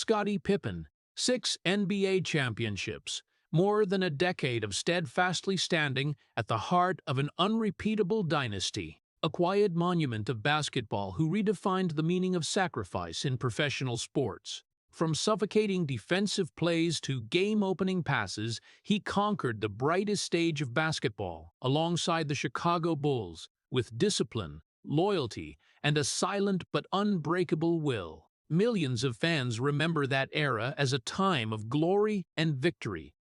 Scottie Pippen, 6 NBA championships, more than a decade of steadfastly standing at the heart of an unrepeatable dynasty, a quiet monument of basketball who redefined the meaning of sacrifice in professional sports. From suffocating defensive plays to game-opening passes, he conquered the brightest stage of basketball alongside the Chicago Bulls with discipline, loyalty, and a silent but unbreakable will. Millions of fans remember that era as a time of glory and victory.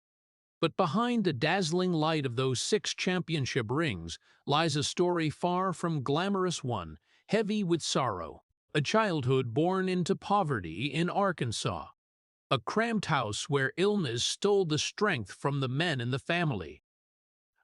But behind the dazzling light of those 6 championship rings lies a story far from glamorous one, heavy with sorrow. A childhood born into poverty in Arkansas. A cramped house where illness stole the strength from the men in the family.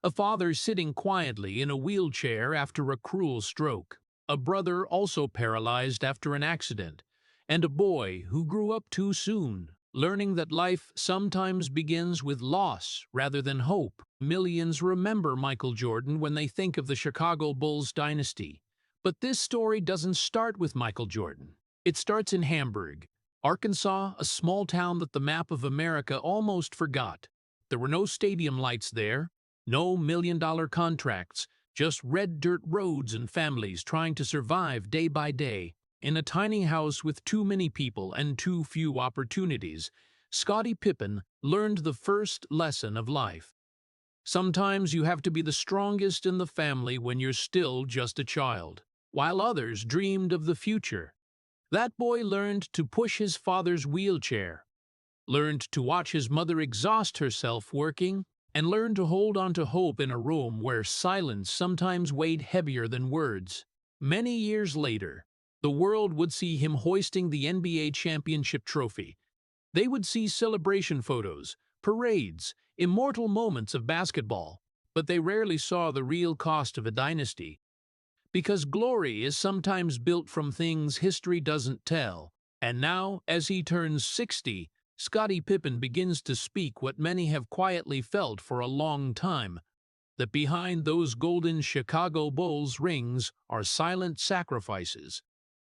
A father sitting quietly in a wheelchair after a cruel stroke. A brother also paralyzed after an accident. And a boy who grew up too soon, learning that life sometimes begins with loss rather than hope. Millions remember Michael Jordan when they think of the Chicago Bulls dynasty. But this story doesn't start with Michael Jordan. It starts in Hamburg, Arkansas, a small town that the map of America almost forgot. There were no stadium lights there, no million-dollar contracts, just red dirt roads and families trying to survive day by day. In a tiny house with too many people and too few opportunities, Scottie Pippen learned the first lesson of life. Sometimes you have to be the strongest in the family when you're still just a child. While others dreamed of the future, that boy learned to push his father's wheelchair, learned to watch his mother exhaust herself working, and learned to hold on to hope in a room where silence sometimes weighed heavier than words. Many years later, the world would see him hoisting the NBA championship trophy. They would see celebration photos, parades, immortal moments of basketball, but they rarely saw the real cost of a dynasty. Because glory is sometimes built from things history doesn't tell. And now, as he turns 60, Scottie Pippen begins to speak what many have quietly felt for a long time, that behind those golden Chicago Bulls rings are silent sacrifices,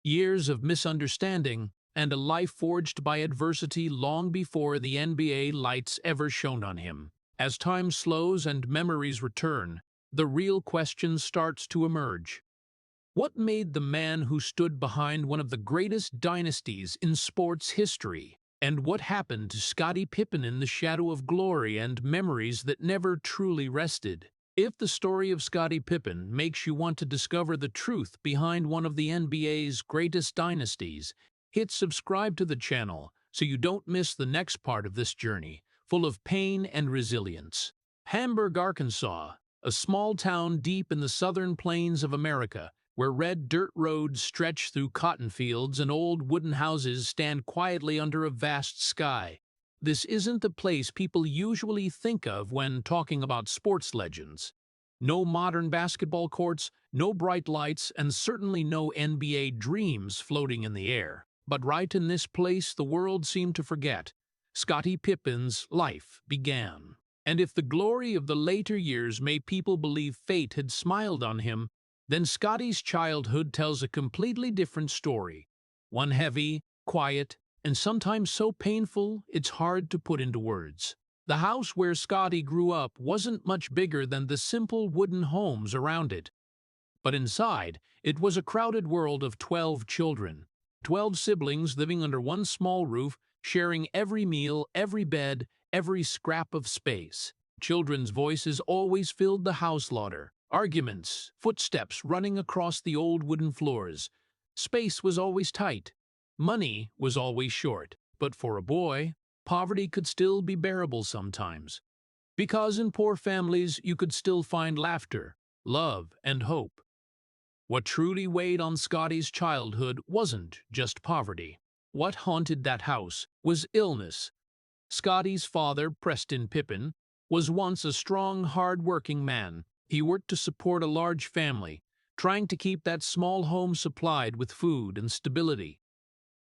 years of misunderstanding, and a life forged by adversity long before the NBA lights ever shone on him. As time slows and memories return, the real question starts to emerge. What made the man who stood behind one of the greatest dynasties in sports history? And what happened to Scottie Pippen in the shadow of glory and memories that never truly rested? If the story of Scottie Pippen makes you want to discover the truth behind one of the NBA's greatest dynasties, hit subscribe to the channel so you don't miss the next part of this journey, full of pain and resilience. Hamburg, Arkansas, a small town deep in the southern plains of America, where red dirt roads stretch through cotton fields and old wooden houses stand quietly under a vast sky. This isn't the place people usually think of when talking about sports legends. No modern basketball courts, no bright lights, and certainly no NBA dreams floating in the air. But right in this place the world seemed to forget. Scottie Pippen's life began. And if the glory of the later years made people believe fate had smiled on him, then Scottie's childhood tells a completely different story. One heavy, quiet, and sometimes so painful it's hard to put into words. The house where Scottie grew up wasn't much bigger than the simple wooden homes around it. But inside, it was a crowded world of 12 children. 12 siblings living under one small roof, sharing every meal, every bed, every scrap of space. Children's voices always filled the house louder. Arguments, footsteps running across the old wooden floors. Space was always tight. Money was always short. But for a boy, poverty could still be bearable sometimes. Because in poor families you could still find laughter, love, and hope. What truly weighed on Scottie's childhood wasn't just poverty. What haunted that house was illness. Scottie's father, Preston Pippen, was once a strong, hard-working man. He worked to support a large family, trying to keep that small home supplied with food and stability.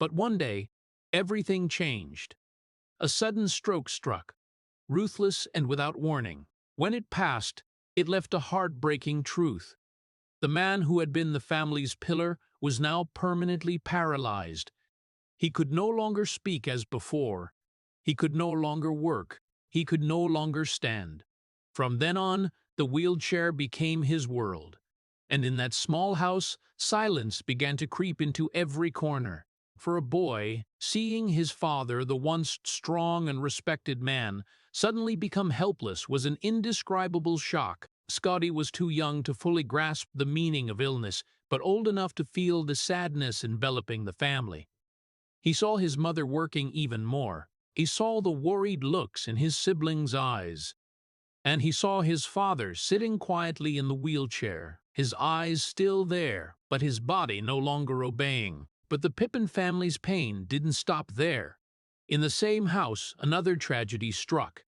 But one day, everything changed. A sudden stroke struck, ruthless and without warning. When it passed, it left a heartbreaking truth. The man who had been the family's pillar was now permanently paralyzed. He could no longer speak as before. He could no longer work. He could no longer stand. From then on, the wheelchair became his world. And in that small house, silence began to creep into every corner. For a boy, seeing his father, the once strong and respected man, suddenly become helpless was an indescribable shock. Scottie was too young to fully grasp the meaning of illness, but old enough to feel the sadness enveloping the family. He saw his mother working even more. He saw the worried looks in his siblings' eyes. And he saw his father sitting quietly in the wheelchair, his eyes still there, but his body no longer obeying. But the Pippen family's pain didn't stop there. In the same house, another tragedy struck.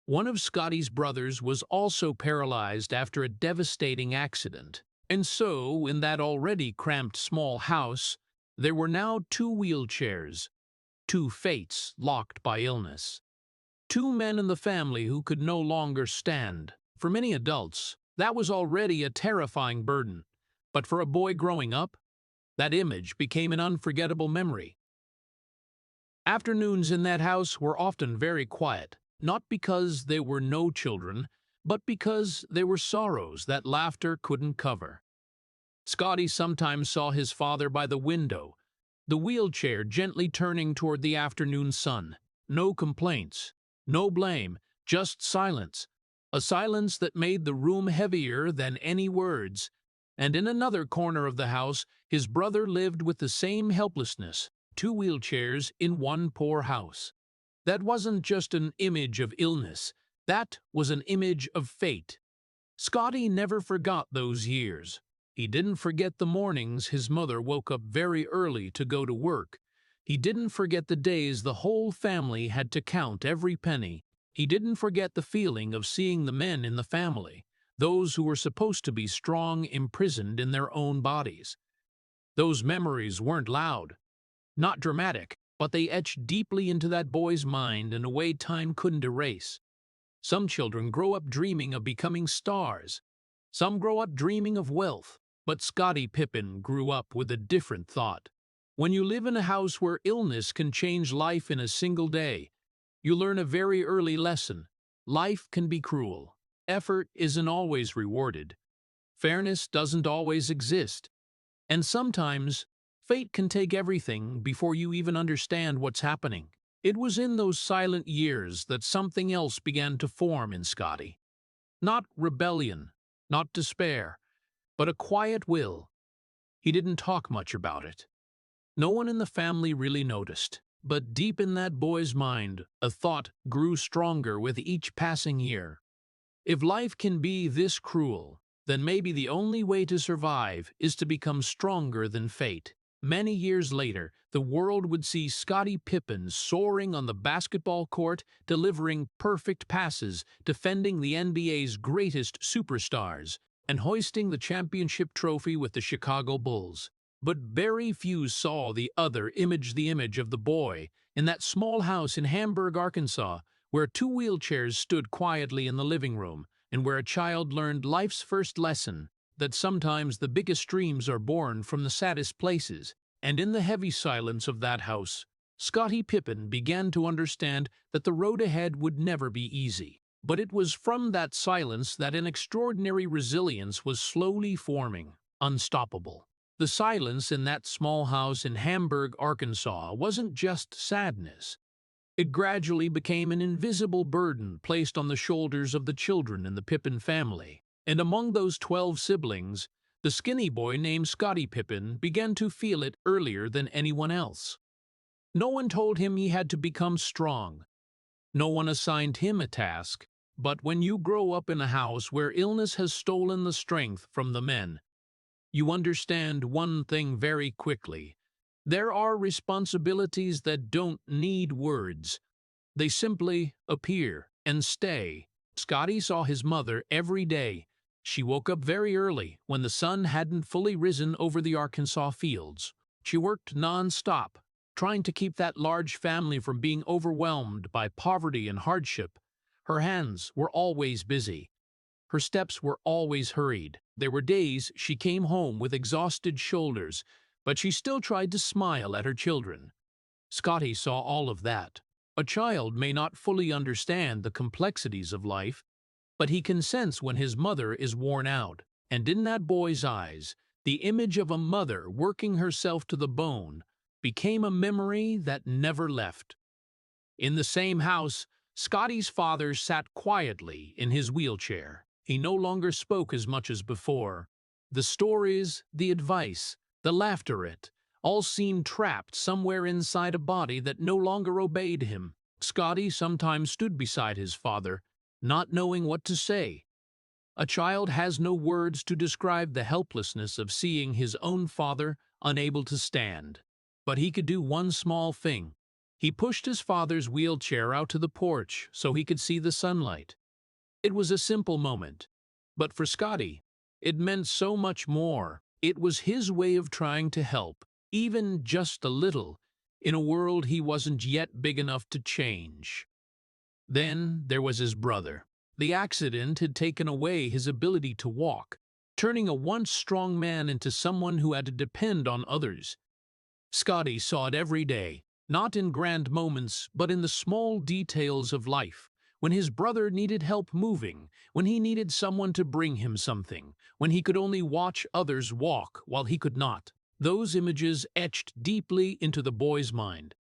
One of Scottie's brothers was also paralyzed after a devastating accident. And so, in that already cramped small house, there were now two wheelchairs, two fates locked by illness. Two men in the family who could no longer stand. For many adults, that was already a terrifying burden. But for a boy growing up, that image became an unforgettable memory. Afternoons in that house were often very quiet, not because there were no children, but because there were sorrows that laughter couldn't cover. Scottie sometimes saw his father by the window, the wheelchair gently turning toward the afternoon sun. No complaints, no blame, just silence. A silence that made the room heavier than any words. And in another corner of the house, his brother lived with the same helplessness, two wheelchairs in one poor house. That wasn't just an image of illness, that was an image of fate. Scottie never forgot those years. He didn't forget the mornings his mother woke up very early to go to work. He didn't forget the days the whole family had to count every penny. He didn't forget the feeling of seeing the men in the family, those who were supposed to be strong, imprisoned in their own bodies. Those memories weren't loud, not dramatic, but they etched deeply into that boy's mind in a way time couldn't erase. Some children grow up dreaming of becoming stars. Some grow up dreaming of wealth. But Scottie Pippen grew up with a different thought. When you live in a house where illness can change life in a single day, you learn a very early lesson. Life can be cruel. Effort isn't always rewarded. Fairness doesn't always exist. And sometimes, fate can take everything before you even understand what's happening. It was in those silent years that something else began to form in Scottie. Not rebellion, not despair, but a quiet will. He didn't talk much about it. No one in the family really noticed, but deep in that boy's mind, a thought grew stronger with each passing year. If life can be this cruel, then maybe the only way to survive is to become stronger than fate. Many years later, the world would see Scottie Pippen soaring on the basketball court, delivering perfect passes, defending the NBA's greatest superstars, and hoisting the championship trophy with the Chicago Bulls. But very few saw the image of the boy in that small house in Hamburg, Arkansas, where two wheelchairs stood quietly in the living room, and where a child learned life's first lesson, that sometimes the biggest dreams are born from the saddest places. And in the heavy silence of that house, Scottie Pippen began to understand that the road ahead would never be easy. But it was from that silence that an extraordinary resilience was slowly forming, unstoppable. The silence in that small house in Hamburg, Arkansas, wasn't just sadness. It gradually became an invisible burden placed on the shoulders of the children in the Pippen family. And among those 12 siblings, the skinny boy named Scottie Pippen began to feel it earlier than anyone else. No one told him he had to become strong. No one assigned him a task. But when you grow up in a house where illness has stolen the strength from the men, you understand one thing very quickly. There are responsibilities that don't need words. They simply appear and stay. Scottie saw his mother every day. She woke up very early when the sun hadn't fully risen over the Arkansas fields. She worked non-stop, trying to keep that large family from being overwhelmed by poverty and hardship. Her hands were always busy. Her steps were always hurried. There were days she came home with exhausted shoulders, but she still tried to smile at her children. Scottie saw all of that. A child may not fully understand the complexities of life, but he can sense when his mother is worn out, and in that boy's eyes, the image of a mother working herself to the bone became a memory that never left. In the same house, Scottie's father sat quietly in his wheelchair. He no longer spoke as much as before. The stories, the advice, the laughter it, all seemed trapped somewhere inside a body that no longer obeyed him. Scottie sometimes stood beside his father, not knowing what to say. A child has no words to describe the helplessness of seeing his own father unable to stand. But he could do one small thing. He pushed his father's wheelchair out to the porch so he could see the sunlight. It was a simple moment, but for Scottie, it meant so much more. It was his way of trying to help, even just a little, in a world he wasn't yet big enough to change. Then there was his brother. The accident had taken away his ability to walk, turning a once strong man into someone who had to depend on others. Scottie saw it every day, not in grand moments, but in the small details of life. When his brother needed help moving, when he needed someone to bring him something, when he could only watch others walk while he could not. Those images etched deeply into the boy's mind.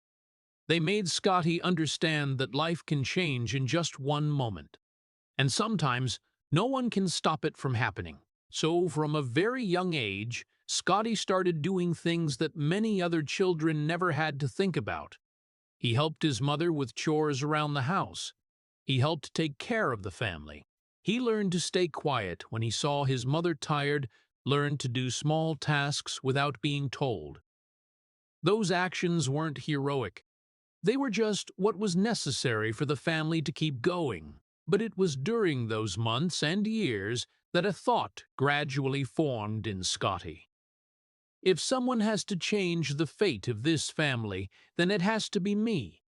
They made Scottie understand that life can change in just one moment. And sometimes, no one can stop it from happening. So, from a very young age, Scottie started doing things that many other children never had to think about. He helped his mother with chores around the house. He helped take care of the family. He learned to stay quiet when he saw his mother tired, learned to do small tasks without being told. Those actions weren't heroic. They were just what was necessary for the family to keep going. But it was during those months and years that a thought gradually formed in Scottie. If someone has to change the fate of this family, then it has to be me.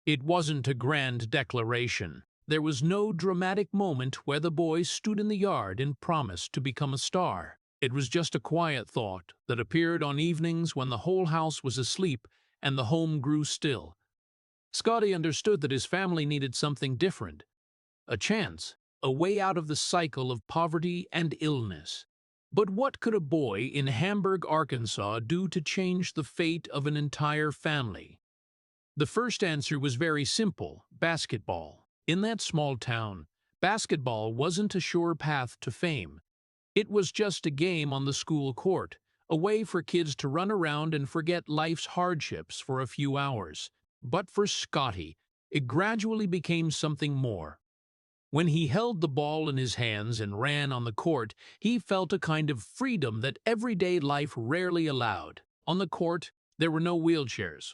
It wasn't a grand declaration. There was no dramatic moment where the boy stood in the yard and promised to become a star. It was just a quiet thought that appeared on evenings when the whole house was asleep and the home grew still. Scottie understood that his family needed something different. A chance, a way out of the cycle of poverty and illness. But what could a boy in Hamburg, Arkansas do to change the fate of an entire family? The first answer was very simple: basketball. In that small town, basketball wasn't a sure path to fame. It was just a game on the school court, a way for kids to run around and forget life's hardships for a few hours. But for Scottie, it gradually became something more. When he held the ball in his hands and ran on the court, he felt a kind of freedom that everyday life rarely allowed. On the court, there were no wheelchairs,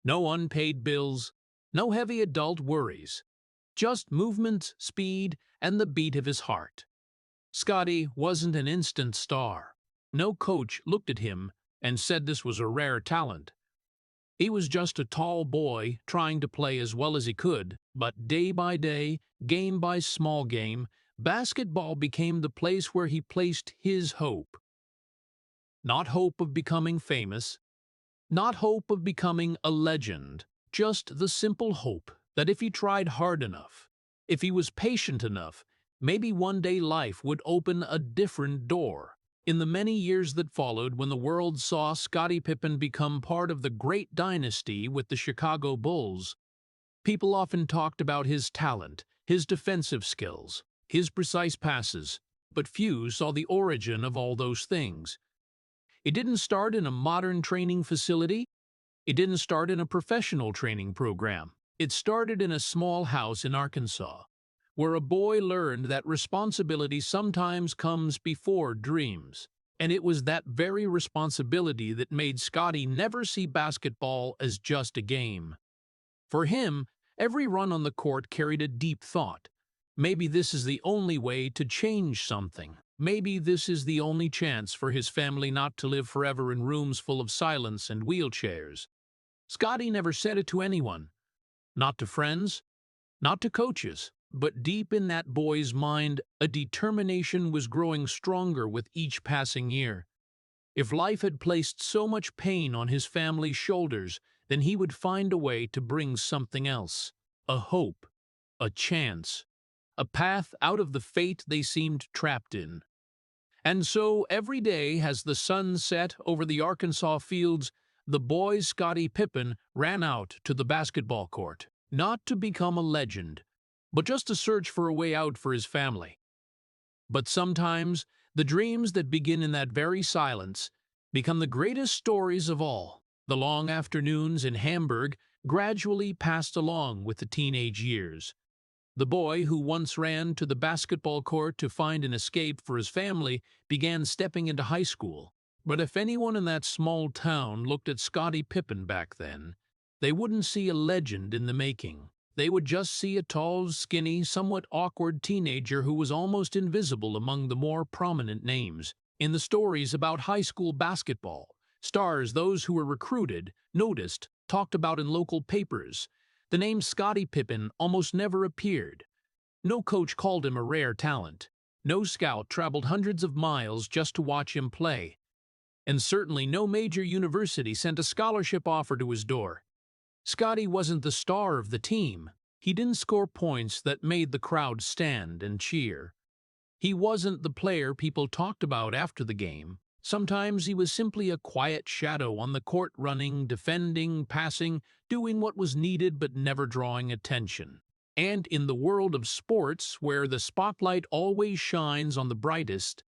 no unpaid bills, no heavy adult worries. Just movement, speed, and the beat of his heart. Scottie wasn't an instant star. No coach looked at him and said this was a rare talent. He was just a tall boy trying to play as well as he could, but day by day, game by small game, basketball became the place where he placed his hope. Not hope of becoming famous, not hope of becoming a legend, just the simple hope that if he tried hard enough, if he was patient enough, maybe one day life would open a different door. In the many years that followed, when the world saw Scottie Pippen become part of the great dynasty with the Chicago Bulls, people often talked about his talent, his defensive skills, his precise passes, but few saw the origin of all those things. It didn't start in a modern training facility. It didn't start in a professional training program. It started in a small house in Arkansas, where a boy learned that responsibility sometimes comes before dreams. And it was that very responsibility that made Scottie never see basketball as just a game. For him, every run on the court carried a deep thought. Maybe this is the only way to change something. Maybe this is the only chance for his family not to live forever in rooms full of silence and wheelchairs. Scottie never said it to anyone. Not to friends, not to coaches, but deep in that boy's mind, a determination was growing stronger with each passing year. If life had placed so much pain on his family's shoulders, then he would find a way to bring something else, a hope, a chance, a path out of the fate they seemed trapped in. And so every day as the sun set over the Arkansas fields, the boy Scottie Pippen ran out to the basketball court, not to become a legend, but just to search for a way out for his family. But sometimes, the dreams that begin in that very silence become the greatest stories of all. The long afternoons in Hamburg gradually passed along with the teenage years. The boy who once ran to the basketball court to find an escape for his family began stepping into high school. But if anyone in that small town looked at Scottie Pippen back then, they wouldn't see a legend in the making. They would just see a tall, skinny, somewhat awkward teenager who was almost invisible among the more prominent names. In the stories about high school basketball, stars, those who were recruited, noticed, talked about in local papers, the name Scottie Pippen almost never appeared. No coach called him a rare talent. No scout traveled hundreds of miles just to watch him play. And certainly no major university sent a scholarship offer to his door. Scottie wasn't the star of the team. He didn't score points that made the crowd stand and cheer. He wasn't the player people talked about after the game. Sometimes he was simply a quiet shadow on the court, running, defending, passing, doing what was needed but never drawing attention. And in the world of sports, where the spotlight always shines on the brightest,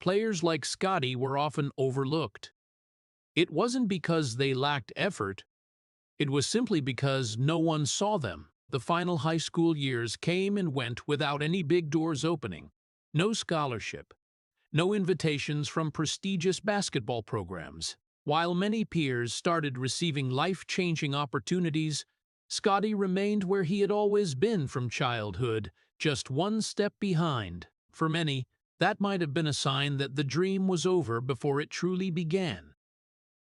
players like Scottie were often overlooked. It wasn't because they lacked effort. It was simply because no one saw them. The final high school years came and went without any big doors opening. No scholarship. No invitations from prestigious basketball programs. While many peers started receiving life-changing opportunities, Scottie remained where he had always been from childhood, just one step behind. For many, that might have been a sign that the dream was over before it truly began.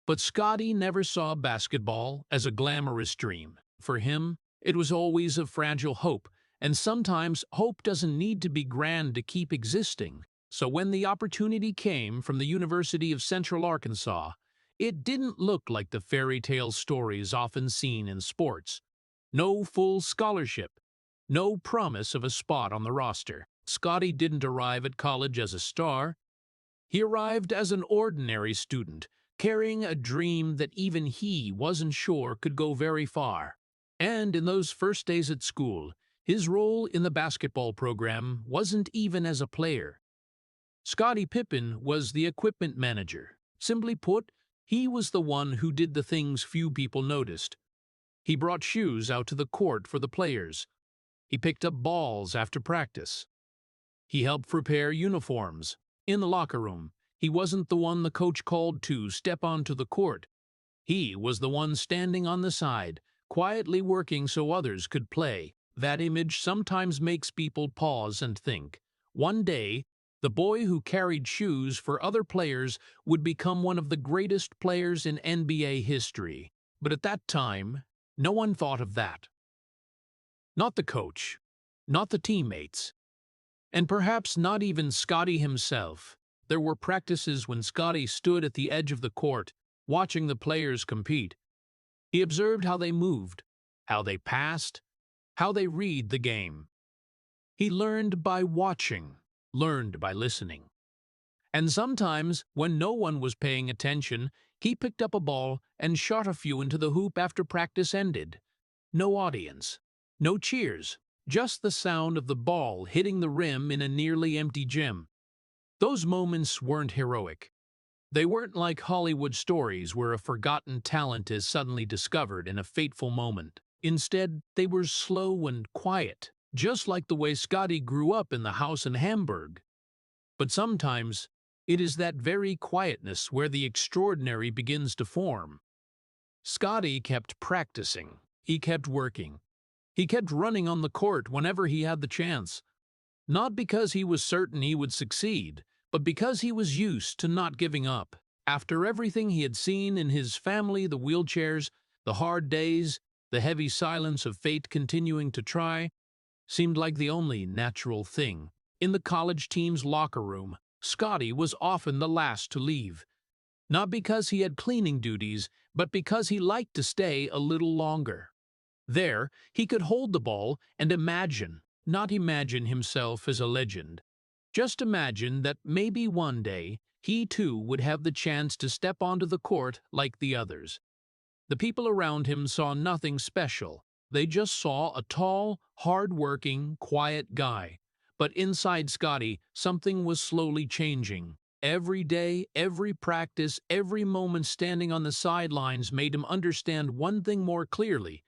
But Scottie never saw basketball as a glamorous dream. For him, it was always a fragile hope, and sometimes hope doesn't need to be grand to keep existing. So when the opportunity came from the University of Central Arkansas, it didn't look like the fairy tale stories often seen in sports. No full scholarship, no promise of a spot on the roster. Scottie didn't arrive at college as a star. He arrived as an ordinary student, carrying a dream that even he wasn't sure could go very far. And in those first days at school, his role in the basketball program wasn't even as a player. Scottie Pippen was the equipment manager. Simply put, he was the one who did the things few people noticed. He brought shoes out to the court for the players. He picked up balls after practice. He helped prepare uniforms. In the locker room, he wasn't the one the coach called to step onto the court. He was the one standing on the side, quietly working so others could play. That image sometimes makes people pause and think. One day, the boy who carried shoes for other players would become one of the greatest players in NBA history. But at that time, no one thought of that. Not the coach, not the teammates, and perhaps not even Scottie himself. There were practices when Scottie stood at the edge of the court, watching the players compete. He observed how they moved, how they passed, how they read the game. He learned by watching, learned by listening. And sometimes, when no one was paying attention, he picked up a ball and shot a few into the hoop after practice ended. No audience, no cheers, just the sound of the ball hitting the rim in a nearly empty gym. Those moments weren't heroic. They weren't like Hollywood stories where a forgotten talent is suddenly discovered in a fateful moment. Instead, they were slow and quiet, just like the way Scottie grew up in the house in Hamburg. But sometimes, it is that very quietness where the extraordinary begins to form. Scottie kept practicing. He kept working. He kept running on the court whenever he had the chance. Not because he was certain he would succeed, but because he was used to not giving up. After everything he had seen in his family, the wheelchairs, the hard days, the heavy silence of fate continuing to try, seemed like the only natural thing. In the college team's locker room, Scottie was often the last to leave. Not because he had cleaning duties, but because he liked to stay a little longer. There, he could hold the ball and imagine, not imagine himself as a legend. Just imagine that maybe one day he too would have the chance to step onto the court like the others. The people around him saw nothing special. They just saw a tall, hard-working, quiet guy. But inside Scottie, something was slowly changing. Every day, every practice, every moment standing on the sidelines made him understand one thing more clearly.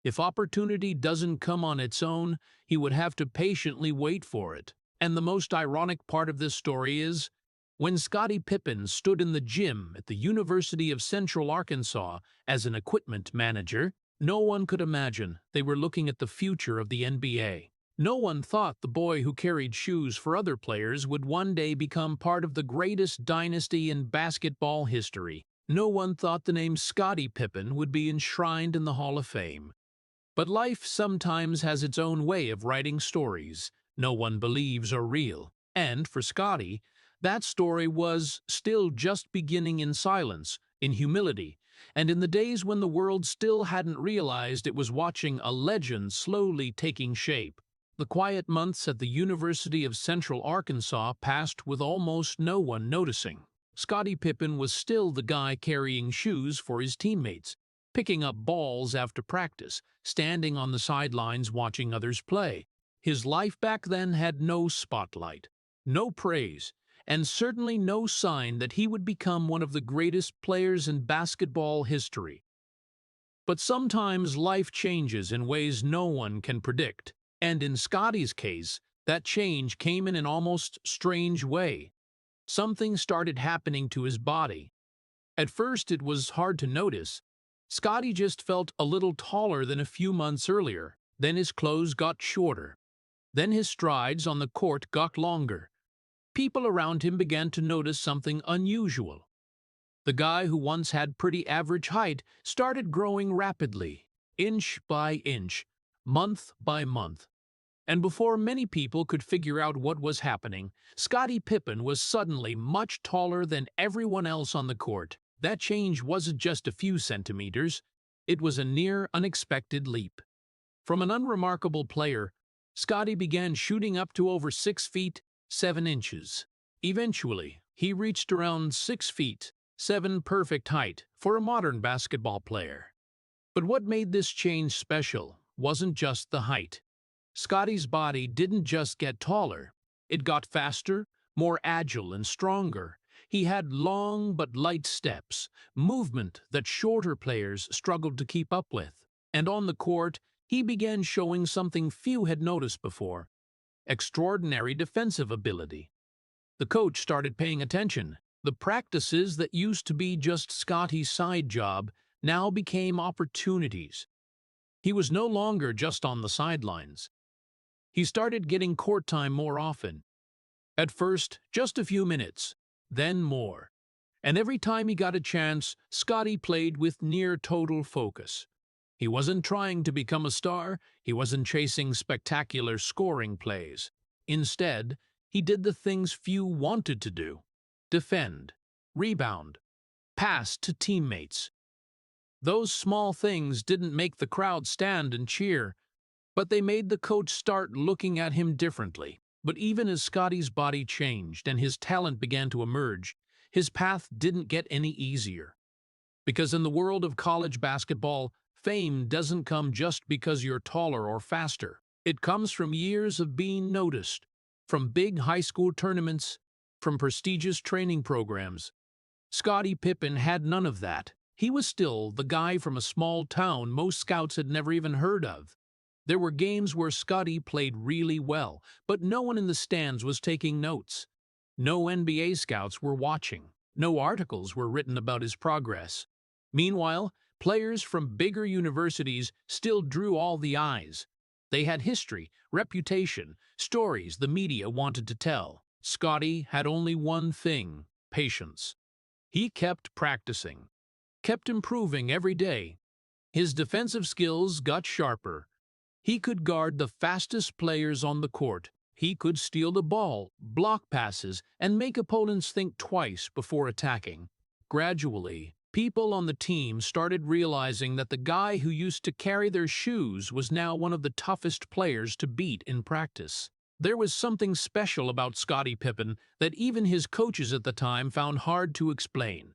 If opportunity doesn't come on its own, he would have to patiently wait for it. And the most ironic part of this story is, when Scottie Pippen stood in the gym at the University of Central Arkansas as an equipment manager, no one could imagine they were looking at the future of the NBA. No one thought the boy who carried shoes for other players would one day become part of the greatest dynasty in basketball history. No one thought the name Scottie Pippen would be enshrined in the Hall of Fame. But life sometimes has its own way of writing stories no one believes are real. And for Scottie, that story was still just beginning in silence, in humility, and in the days when the world still hadn't realized it was watching a legend slowly taking shape. The quiet months at the University of Central Arkansas passed with almost no one noticing. Scottie Pippen was still the guy carrying shoes for his teammates, picking up balls after practice, standing on the sidelines watching others play. His life back then had no spotlight, no praise, and certainly no sign that he would become one of the greatest players in basketball history. But sometimes life changes in ways no one can predict, and in Scottie's case, that change came in an almost strange way. Something started happening to his body. At first it was hard to notice. Scottie just felt a little taller than a few months earlier. Then his clothes got shorter. Then his strides on the court got longer. People around him began to notice something unusual. The guy who once had pretty average height started growing rapidly, inch by inch, month by month. And before many people could figure out what was happening, Scottie Pippen was suddenly much taller than everyone else on the court. That change wasn't just a few centimeters, it was a near unexpected leap. From an unremarkable player, Scottie began shooting up to over 6 feet, 7 inches. Eventually, he reached around 6 feet, 7 perfect height for a modern basketball player. But what made this change special wasn't just the height. Scottie's body didn't just get taller, it got faster, more agile and stronger. He had long but light steps, movement that shorter players struggled to keep up with. And on the court, he began showing something few had noticed before: extraordinary defensive ability. The coach started paying attention. The practices that used to be just Scottie's side job now became opportunities. He was no longer just on the sidelines. He started getting court time more often. At first, just a few minutes, then more. And every time he got a chance, Scottie played with near total focus. He wasn't trying to become a star, he wasn't chasing spectacular scoring plays. Instead, he did the things few wanted to do: defend, rebound, pass to teammates. Those small things didn't make the crowd stand and cheer, but they made the coach start looking at him differently. But even as Scottie's body changed and his talent began to emerge, his path didn't get any easier. Because in the world of college basketball, fame doesn't come just because you're taller or faster. It comes from years of being noticed, from big high school tournaments, from prestigious training programs. Scottie Pippen had none of that. He was still the guy from a small town most scouts had never even heard of. There were games where Scottie played really well, but no one in the stands was taking notes. No NBA scouts were watching. No articles were written about his progress. Meanwhile, players from bigger universities still drew all the eyes. They had history, reputation, stories the media wanted to tell. Scottie had only one thing: patience. He kept practicing, kept improving every day. His defensive skills got sharper. He could guard the fastest players on the court. He could steal the ball, block passes, and make opponents think twice before attacking. Gradually, people on the team started realizing that the guy who used to carry their shoes was now one of the toughest players to beat in practice. There was something special about Scottie Pippen that even his coaches at the time found hard to explain.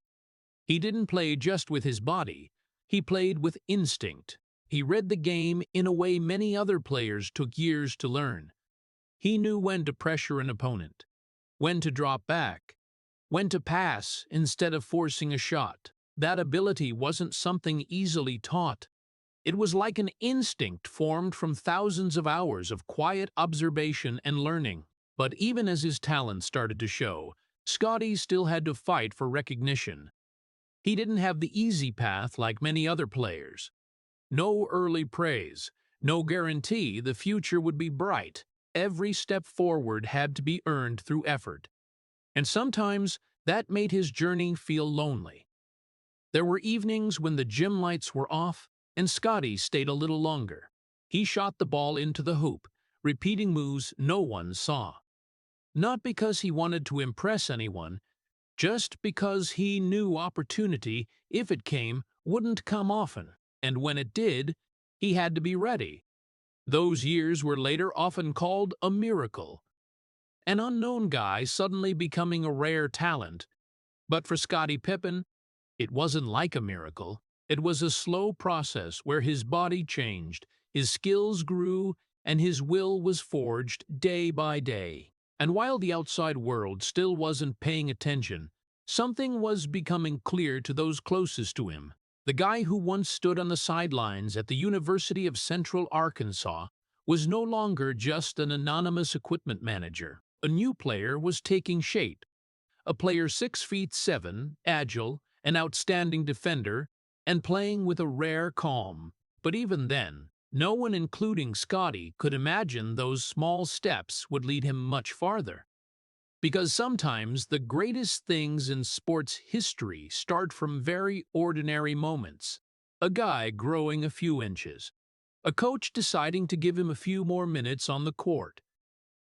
He didn't play just with his body, he played with instinct. He read the game in a way many other players took years to learn. He knew when to pressure an opponent, when to drop back, when to pass instead of forcing a shot. That ability wasn't something easily taught. It was like an instinct formed from thousands of hours of quiet observation and learning. But even as his talent started to show, Scottie still had to fight for recognition. He didn't have the easy path like many other players. No early praise, no guarantee the future would be bright. Every step forward had to be earned through effort. And sometimes that made his journey feel lonely. There were evenings when the gym lights were off and Scottie stayed a little longer. He shot the ball into the hoop, repeating moves no one saw. Not because he wanted to impress anyone, just because he knew opportunity, if it came, wouldn't come often, and when it did, he had to be ready. Those years were later often called a miracle. An unknown guy suddenly becoming a rare talent. But for Scottie Pippen, it wasn't like a miracle. It was a slow process where his body changed, his skills grew, and his will was forged day by day. And while the outside world still wasn't paying attention, something was becoming clear to those closest to him. The guy who once stood on the sidelines at the University of Central Arkansas was no longer just an anonymous equipment manager. A new player was taking shape. A player 6'7", agile, an outstanding defender, and playing with a rare calm. But even then, no one, including Scottie, could imagine those small steps would lead him much farther. Because sometimes the greatest things in sports history start from very ordinary moments. A guy growing a few inches. A coach deciding to give him a few more minutes on the court.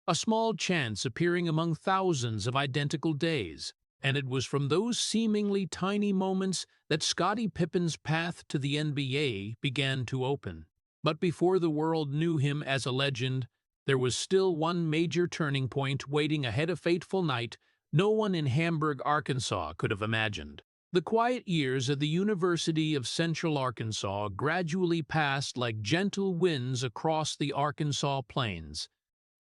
A small chance appearing among thousands of identical days. And it was from those seemingly tiny moments that Scottie Pippen's path to the NBA began to open. But before the world knew him as a legend, there was still one major turning point waiting ahead. A fateful night no one in Hamburg, Arkansas could have imagined. The quiet years at the University of Central Arkansas gradually passed like gentle winds across the Arkansas plains.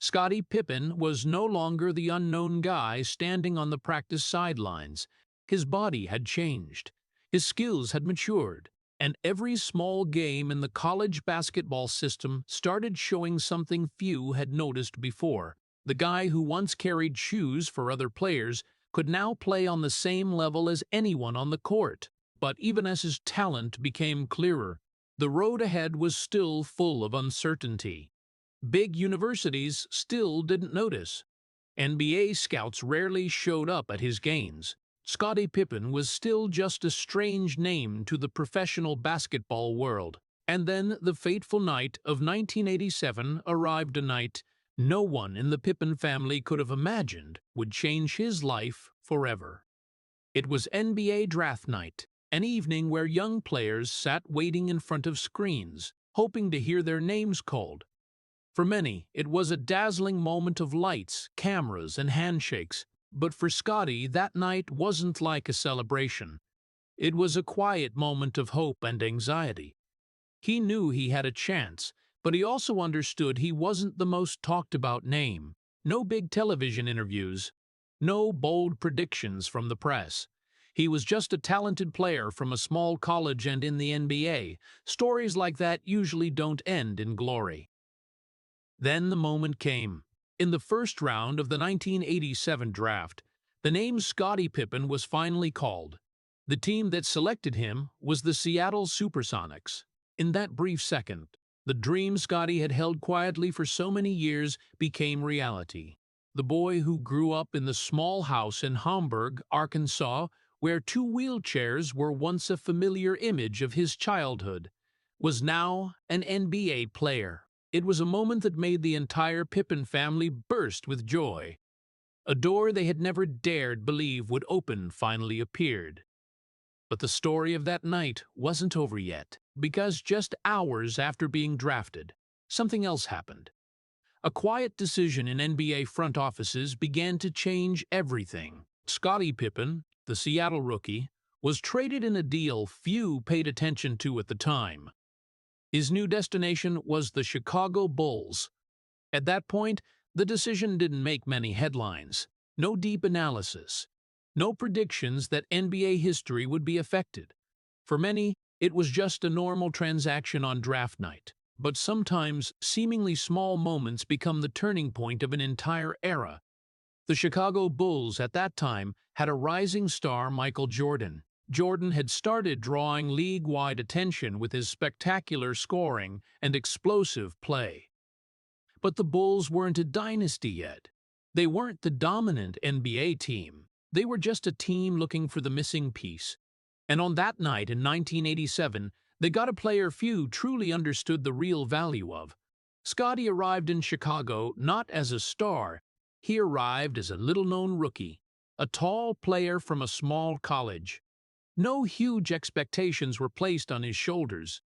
Scottie Pippen was no longer the unknown guy standing on the practice sidelines. His body had changed, his skills had matured, and every small game in the college basketball system started showing something few had noticed before. The guy who once carried shoes for other players could now play on the same level as anyone on the court. But even as his talent became clearer, the road ahead was still full of uncertainty. Big universities still didn't notice. NBA scouts rarely showed up at his games. Scottie Pippen was still just a strange name to the professional basketball world. And then the fateful night of 1987 arrived, a night no one in the Pippen family could have imagined would change his life forever. It was NBA draft night, an evening where young players sat waiting in front of screens, hoping to hear their names called. For many, it was a dazzling moment of lights, cameras, and handshakes. But for Scottie, that night wasn't like a celebration. It was a quiet moment of hope and anxiety. He knew he had a chance, but he also understood he wasn't the most talked-about name. No big television interviews, no bold predictions from the press. He was just a talented player from a small college and in the NBA. Stories like that usually don't end in glory. Then the moment came. In the first round of the 1987 draft, the name Scottie Pippen was finally called. The team that selected him was the Seattle Supersonics. In that brief second, the dream Scottie had held quietly for so many years became reality. The boy who grew up in the small house in Hamburg, Arkansas, where two wheelchairs were once a familiar image of his childhood, was now an NBA player. It was a moment that made the entire Pippen family burst with joy. A door they had never dared believe would open finally appeared. But the story of that night wasn't over yet, because just hours after being drafted, something else happened. A quiet decision in NBA front offices began to change everything. Scottie Pippen, the Seattle rookie, was traded in a deal few paid attention to at the time. His new destination was the Chicago Bulls. At that point, the decision didn't make many headlines. No deep analysis. No predictions that NBA history would be affected. For many, it was just a normal transaction on draft night. But sometimes, seemingly small moments become the turning point of an entire era. The Chicago Bulls at that time had a rising star, Michael Jordan. Jordan had started drawing league-wide attention with his spectacular scoring and explosive play. But the Bulls weren't a dynasty yet. They weren't the dominant NBA team. They were just a team looking for the missing piece. And on that night in 1987, they got a player few truly understood the real value of. Scottie arrived in Chicago not as a star. He arrived as a little-known rookie, a tall player from a small college. No huge expectations were placed on his shoulders.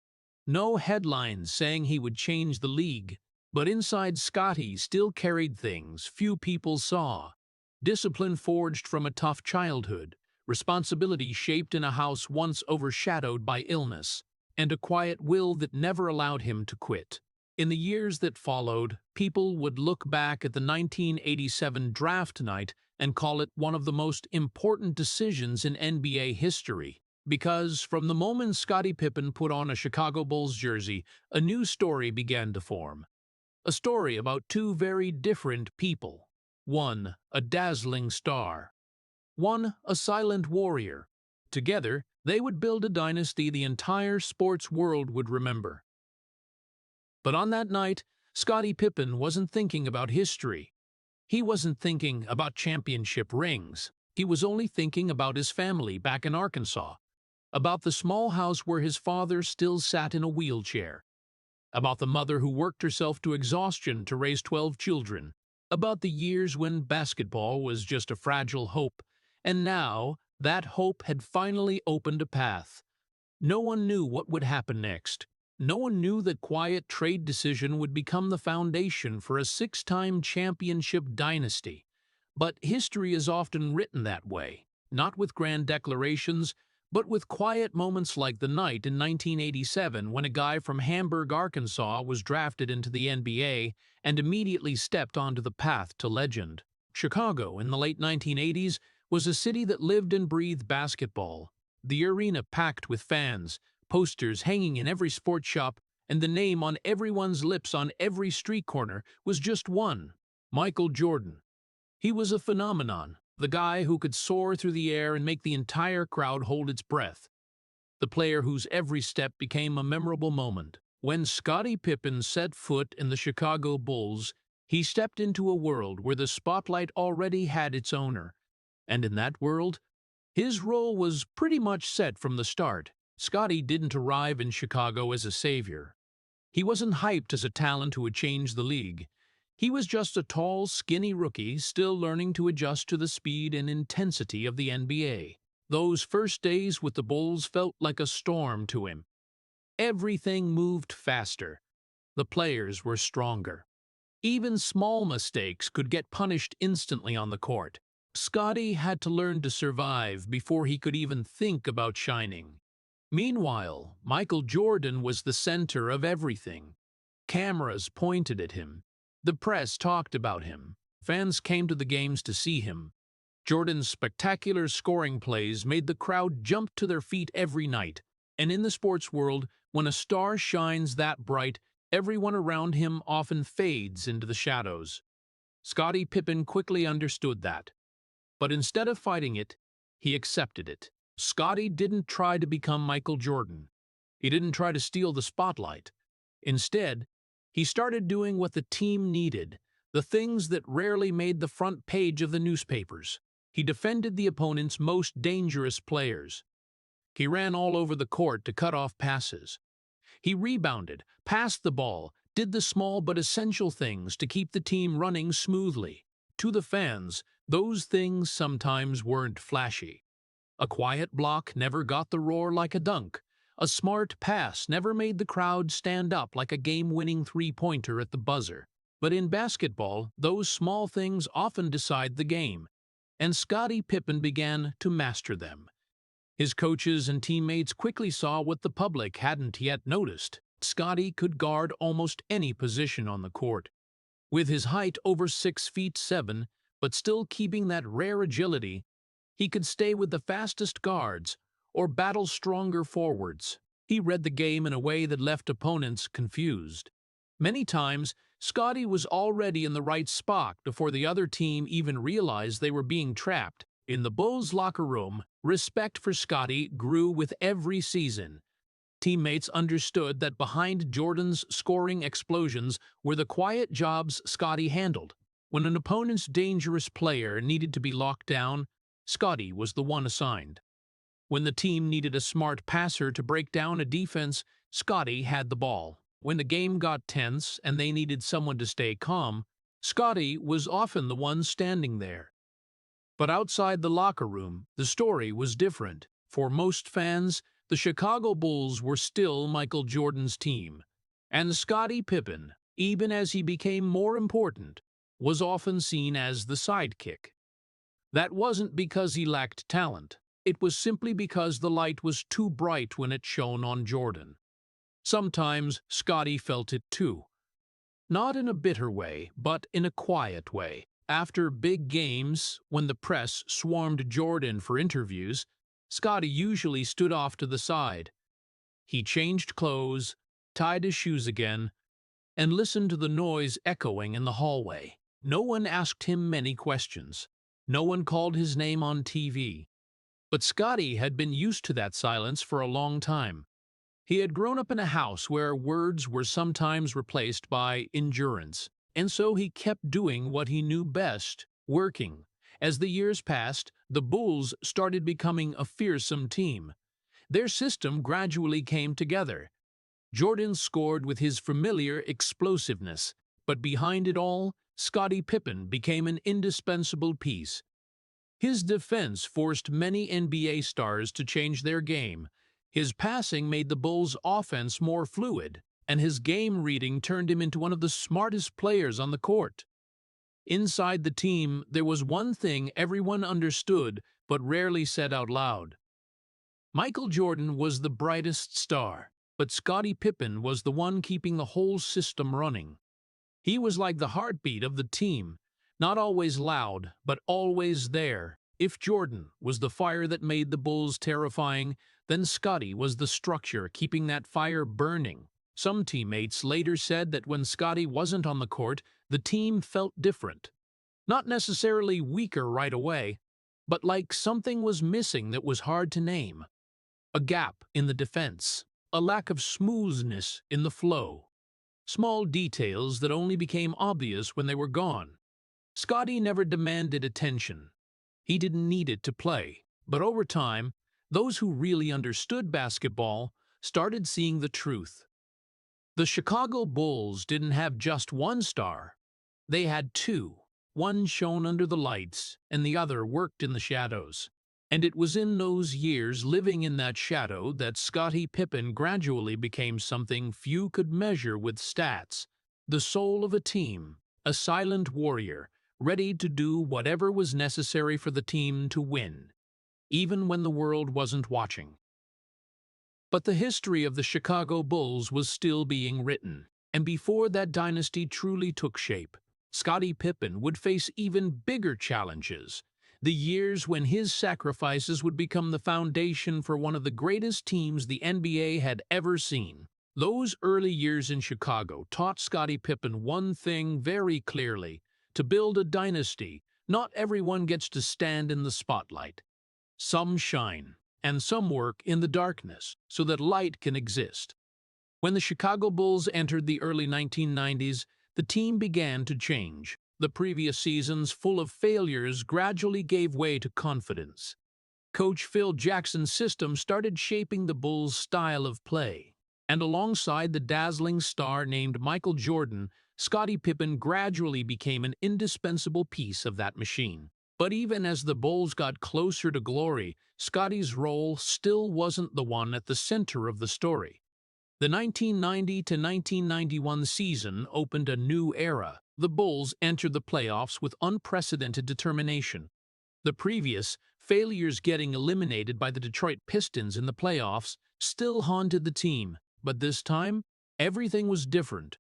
No headlines saying he would change the league. But inside Scottie still carried things few people saw. Discipline forged from a tough childhood, responsibility shaped in a house once overshadowed by illness, and a quiet will that never allowed him to quit. In the years that followed, people would look back at the 1987 draft night and call it one of the most important decisions in NBA history. Because from the moment Scottie Pippen put on a Chicago Bulls jersey, a new story began to form. A story about two very different people. One, a dazzling star. One, a silent warrior. Together, they would build a dynasty the entire sports world would remember. But on that night, Scottie Pippen wasn't thinking about history. He wasn't thinking about championship rings. He was only thinking about his family back in Arkansas, about the small house where his father still sat in a wheelchair, about the mother who worked herself to exhaustion to raise 12 children, about the years when basketball was just a fragile hope, and now that hope had finally opened a path. No one knew what would happen next. No one knew that quiet trade decision would become the foundation for a six-time championship dynasty. But history is often written that way, not with grand declarations, but with quiet moments like the night in 1987 when a guy from Hamburg, Arkansas was drafted into the NBA and immediately stepped onto the path to legend. Chicago in the late 1980s was a city that lived and breathed basketball. The arena packed with fans, posters hanging in every sports shop, and the name on everyone's lips on every street corner was just one: Michael Jordan. He was a phenomenon, the guy who could soar through the air and make the entire crowd hold its breath. The player whose every step became a memorable moment. When Scottie Pippen set foot in the Chicago Bulls, he stepped into a world where the spotlight already had its owner. And in that world, his role was pretty much set from the start. Scottie didn't arrive in Chicago as a savior. He wasn't hyped as a talent who would change the league. He was just a tall, skinny rookie still learning to adjust to the speed and intensity of the NBA. Those first days with the Bulls felt like a storm to him. Everything moved faster. The players were stronger. Even small mistakes could get punished instantly on the court. Scottie had to learn to survive before he could even think about shining. Meanwhile, Michael Jordan was the center of everything. Cameras pointed at him. The press talked about him. Fans came to the games to see him. Jordan's spectacular scoring plays made the crowd jump to their feet every night. And in the sports world, when a star shines that bright, everyone around him often fades into the shadows. Scottie Pippen quickly understood that. But instead of fighting it, he accepted it. Scottie didn't try to become Michael Jordan. He didn't try to steal the spotlight. Instead, he started doing what the team needed, the things that rarely made the front page of the newspapers. He defended the opponent's most dangerous players. He ran all over the court to cut off passes. He rebounded, passed the ball, did the small but essential things to keep the team running smoothly. To the fans, those things sometimes weren't flashy. A quiet block never got the roar like a dunk. A smart pass never made the crowd stand up like a game-winning three-pointer at the buzzer. But in basketball, those small things often decide the game, and Scottie Pippen began to master them. His coaches and teammates quickly saw what the public hadn't yet noticed. Scottie could guard almost any position on the court. With his height over 6'7", but still keeping that rare agility, he could stay with the fastest guards or battle stronger forwards. He read the game in a way that left opponents confused. Many times, Scottie was already in the right spot before the other team even realized they were being trapped. In the Bulls' locker room, respect for Scottie grew with every season. Teammates understood that behind Jordan's scoring explosions were the quiet jobs Scottie handled. When an opponent's dangerous player needed to be locked down, Scottie was the one assigned. When the team needed a smart passer to break down a defense, Scottie had the ball. When the game got tense and they needed someone to stay calm, Scottie was often the one standing there. But outside the locker room, the story was different. For most fans, the Chicago Bulls were still Michael Jordan's team, and Scottie Pippen, even as he became more important, was often seen as the sidekick. That wasn't because he lacked talent. It was simply because the light was too bright when it shone on Jordan. Sometimes Scottie felt it too. Not in a bitter way, but in a quiet way. After big games, when the press swarmed Jordan for interviews, Scottie usually stood off to the side. He changed clothes, tied his shoes again, and listened to the noise echoing in the hallway. No one asked him many questions. No one called his name on TV. But Scottie had been used to that silence for a long time. He had grown up in a house where words were sometimes replaced by endurance, and so he kept doing what he knew best, working. As the years passed, the Bulls started becoming a fearsome team. Their system gradually came together. Jordan scored with his familiar explosiveness, but behind it all, Scottie Pippen became an indispensable piece. His defense forced many NBA stars to change their game. His passing made the Bulls' offense more fluid, and his game reading turned him into one of the smartest players on the court. Inside the team, there was one thing everyone understood but rarely said out loud. Michael Jordan was the brightest star, but Scottie Pippen was the one keeping the whole system running. He was like the heartbeat of the team, not always loud, but always there. If Jordan was the fire that made the Bulls terrifying, then Scottie was the structure keeping that fire burning. Some teammates later said that when Scottie wasn't on the court, the team felt different. Not necessarily weaker right away, but like something was missing that was hard to name. A gap in the defense, a lack of smoothness in the flow. Small details that only became obvious when they were gone. Scottie never demanded attention. He didn't need it to play. But over time, those who really understood basketball started seeing the truth. The Chicago Bulls didn't have just one star. They had two. One shone under the lights, and the other worked in the shadows. And it was in those years living in that shadow that Scottie Pippen gradually became something few could measure with stats. The soul of a team, a silent warrior, ready to do whatever was necessary for the team to win, even when the world wasn't watching. But the history of the Chicago Bulls was still being written, and before that dynasty truly took shape, Scottie Pippen would face even bigger challenges. The years when his sacrifices would become the foundation for one of the greatest teams the NBA had ever seen. Those early years in Chicago taught Scottie Pippen one thing very clearly: to build a dynasty, not everyone gets to stand in the spotlight. Some shine, and some work in the darkness so that light can exist. When the Chicago Bulls entered the early 1990s, the team began to change. The previous seasons, full of failures, gradually gave way to confidence. Coach Phil Jackson's system started shaping the Bulls' style of play, and alongside the dazzling star named Michael Jordan, Scottie Pippen gradually became an indispensable piece of that machine. But even as the Bulls got closer to glory, Scottie's role still wasn't the one at the center of the story. The 1990 to 1991 season opened a new era. The Bulls entered the playoffs with unprecedented determination. The previous failures, getting eliminated by the Detroit Pistons in the playoffs, still haunted the team, but this time, everything was different.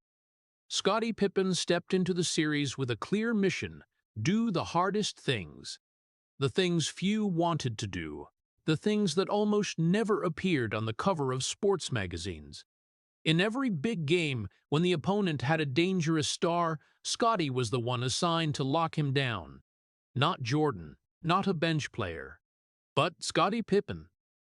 Scottie Pippen stepped into the series with a clear mission: do the hardest things. The things few wanted to do. The things that almost never appeared on the cover of sports magazines. In every big game, when the opponent had a dangerous star, Scottie was the one assigned to lock him down. Not Jordan, not a bench player, but Scottie Pippen.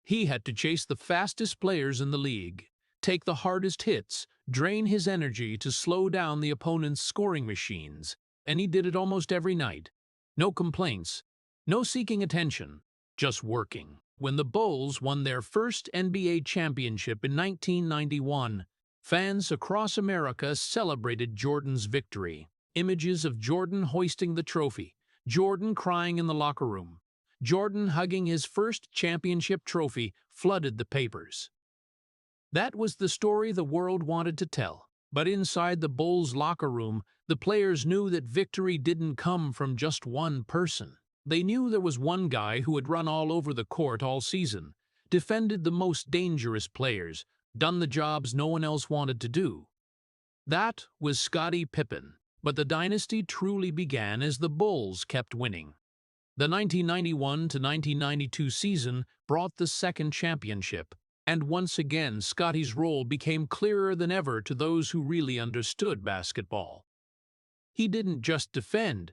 He had to chase the fastest players in the league, take the hardest hits, drain his energy to slow down the opponent's scoring machines, and he did it almost every night. No complaints, no seeking attention, just working. When the Bulls won their first NBA championship in 1991, fans across America celebrated Jordan's victory. Images of Jordan hoisting the trophy, Jordan crying in the locker room, Jordan hugging his first championship trophy flooded the papers. That was the story the world wanted to tell. But inside the Bulls' locker room, the players knew that victory didn't come from just one person. They knew there was one guy who had run all over the court all season, defended the most dangerous players, done the jobs no one else wanted to do. That was Scottie Pippen. But the dynasty truly began as the Bulls kept winning. The 1991 to 1992 season brought the second championship, and once again Scottie's role became clearer than ever to those who really understood basketball. He didn't just defend,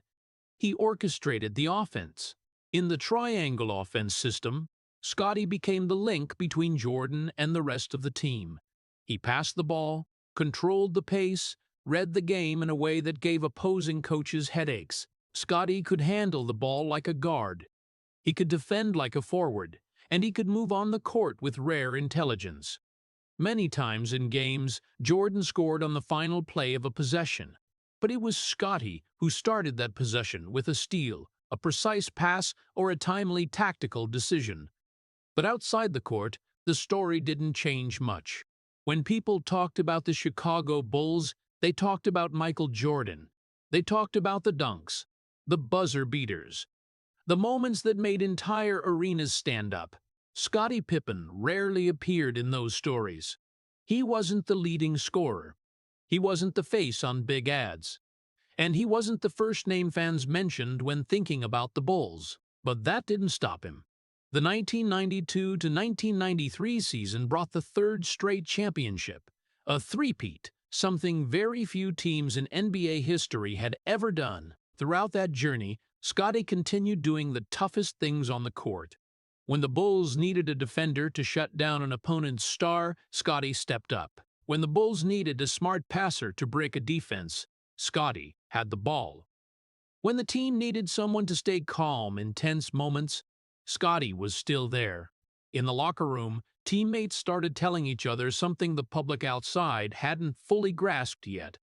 he orchestrated the offense. In the triangle offense system, Scottie became the link between Jordan and the rest of the team. He passed the ball, controlled the pace, read the game in a way that gave opposing coaches headaches. Scottie could handle the ball like a guard. He could defend like a forward, and he could move on the court with rare intelligence. Many times in games, Jordan scored on the final play of a possession, but it was Scottie who started that possession with a steal, a precise pass, or a timely tactical decision. But outside the court, the story didn't change much. When people talked about the Chicago Bulls, they talked about Michael Jordan. They talked about the dunks, the buzzer beaters, the moments that made entire arenas stand up. Scottie Pippen rarely appeared in those stories. He wasn't the leading scorer. He wasn't the face on big ads. And he wasn't the first name fans mentioned when thinking about the Bulls. But that didn't stop him. The 1992 to 1993 season brought the third straight championship, a three-peat, something very few teams in NBA history had ever done. Throughout that journey, Scottie continued doing the toughest things on the court. When the Bulls needed a defender to shut down an opponent's star, Scottie stepped up. When the Bulls needed a smart passer to break a defense, Scottie had the ball. When the team needed someone to stay calm in tense moments, Scottie was still there. In the locker room, teammates started telling each other something the public outside hadn't fully grasped yet.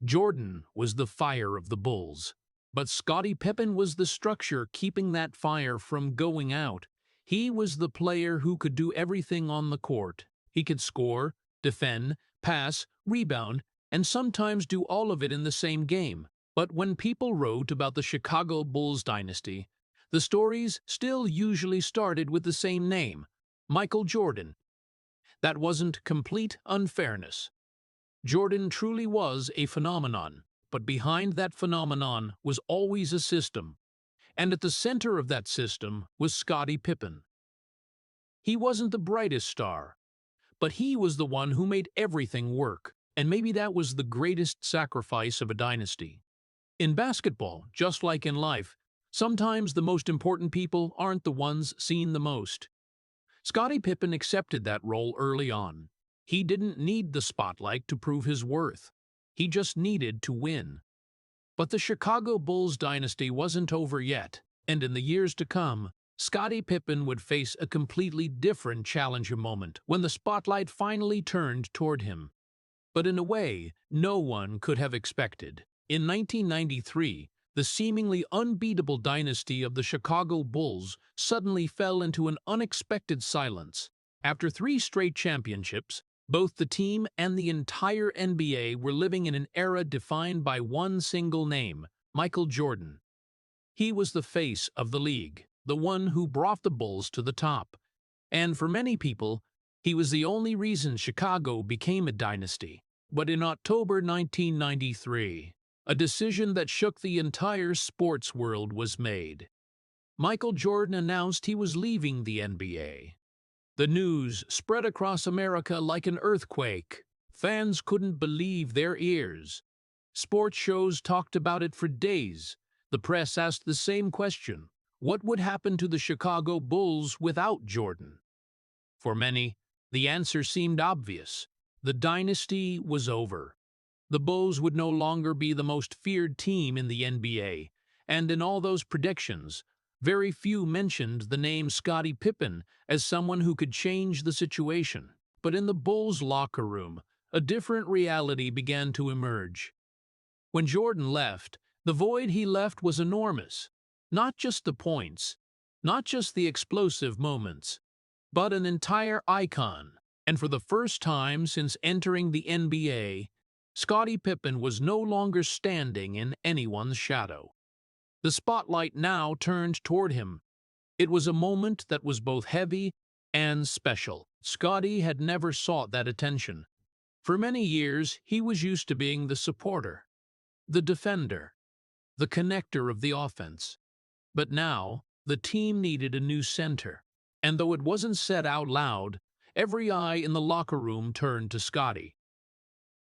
Jordan was the fire of the Bulls, but Scottie Pippen was the structure keeping that fire from going out. He was the player who could do everything on the court. He could score, defend, pass, rebound, and sometimes do all of it in the same game. But when people wrote about the Chicago Bulls dynasty, the stories still usually started with the same name, Michael Jordan. That wasn't complete unfairness. Jordan truly was a phenomenon, but behind that phenomenon was always a system. And at the center of that system was Scottie Pippen. He wasn't the brightest star, but he was the one who made everything work, and maybe that was the greatest sacrifice of a dynasty. In basketball, just like in life, sometimes the most important people aren't the ones seen the most. Scottie Pippen accepted that role early on. He didn't need the spotlight to prove his worth. He just needed to win. But the Chicago Bulls dynasty wasn't over yet, and in the years to come, Scottie Pippen would face a completely different challenger moment when the spotlight finally turned toward him. But in a way no one could have expected. In 1993, The seemingly unbeatable dynasty of the Chicago Bulls suddenly fell into an unexpected silence. After 3 straight championships, both the team and the entire NBA were living in an era defined by one single name, Michael Jordan. He was the face of the league, the one who brought the Bulls to the top. And for many people, he was the only reason Chicago became a dynasty. But in October 1993, a decision that shook the entire sports world was made. Michael Jordan announced he was leaving the NBA. The news spread across America like an earthquake. Fans couldn't believe their ears. Sports shows talked about it for days. The press asked the same question: what would happen to the Chicago Bulls without Jordan? For many, the answer seemed obvious. The dynasty was over. The Bulls would no longer be the most feared team in the NBA, and in all those predictions, very few mentioned the name Scottie Pippen as someone who could change the situation. But in the Bulls' locker room, a different reality began to emerge. When Jordan left, the void he left was enormous. Not just the points, not just the explosive moments, but an entire icon. And for the first time since entering the NBA, Scottie Pippen was no longer standing in anyone's shadow. The spotlight now turned toward him. It was a moment that was both heavy and special. Scottie had never sought that attention. For many years, he was used to being the supporter, the defender, the connector of the offense. But now, the team needed a new center. And though it wasn't said out loud, every eye in the locker room turned to Scottie.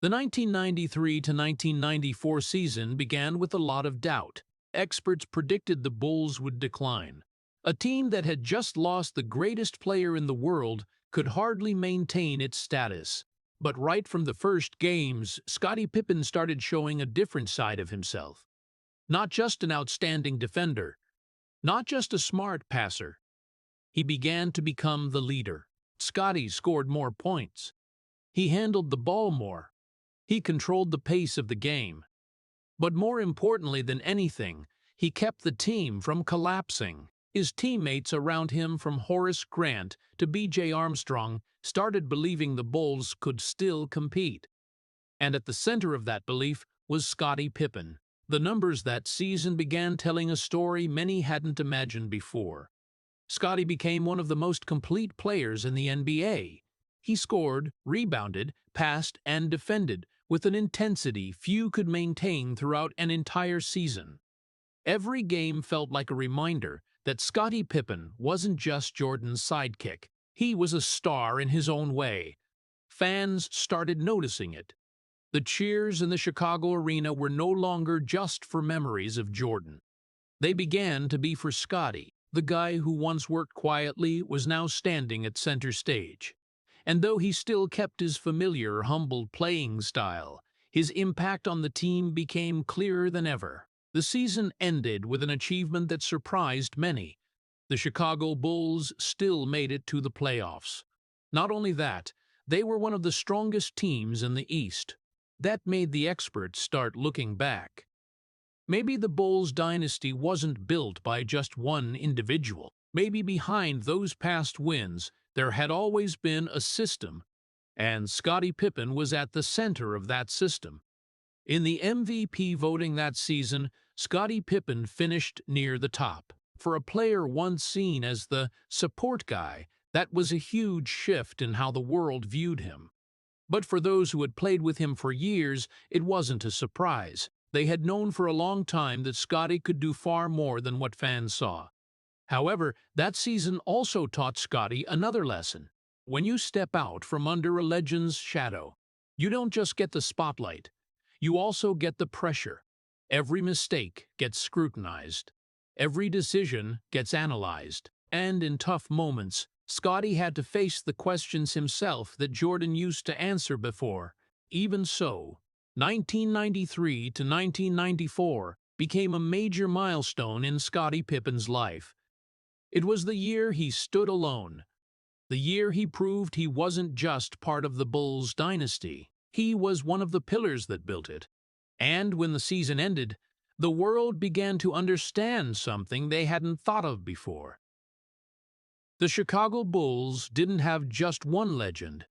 The 1993 to 1994 season began with a lot of doubt. Experts predicted the Bulls would decline. A team that had just lost the greatest player in the world could hardly maintain its status. But right from the first games, Scottie Pippen started showing a different side of himself. Not just an outstanding defender, not just a smart passer. He began to become the leader. Scottie scored more points. He handled the ball more. He controlled the pace of the game. But more importantly than anything, he kept the team from collapsing. His teammates around him, from Horace Grant to B.J. Armstrong, started believing the Bulls could still compete. And at the center of that belief was Scottie Pippen. The numbers that season began telling a story many hadn't imagined before. Scottie became one of the most complete players in the NBA. He scored, rebounded, passed, and defended with an intensity few could maintain throughout an entire season. Every game felt like a reminder that Scottie Pippen wasn't just Jordan's sidekick. He was a star in his own way. Fans started noticing it. The cheers in the Chicago arena were no longer just for memories of Jordan. They began to be for Scottie. The guy who once worked quietly was now standing at center stage. And though he still kept his familiar, humble playing style, his impact on the team became clearer than ever. The season ended with an achievement that surprised many. The Chicago Bulls still made it to the playoffs. Not only that, they were one of the strongest teams in the East. That made the experts start looking back. Maybe the Bulls dynasty wasn't built by just one individual. Maybe behind those past wins, there had always been a system, and Scottie Pippen was at the center of that system. In the MVP voting that season, Scottie Pippen finished near the top. For a player once seen as the support guy, that was a huge shift in how the world viewed him. But for those who had played with him for years, it wasn't a surprise. They had known for a long time that Scottie could do far more than what fans saw. However, that season also taught Scottie another lesson. When you step out from under a legend's shadow, you don't just get the spotlight, you also get the pressure. Every mistake gets scrutinized. Every decision gets analyzed. And in tough moments, Scottie had to face the questions himself that Jordan used to answer before. Even so, 1993 to 1994 became a major milestone in Scottie Pippen's life. It was the year he stood alone, the year he proved he wasn't just part of the Bulls dynasty. He was one of the pillars that built it. And when the season ended, the world began to understand something they hadn't thought of before. The Chicago Bulls didn't have just one legend.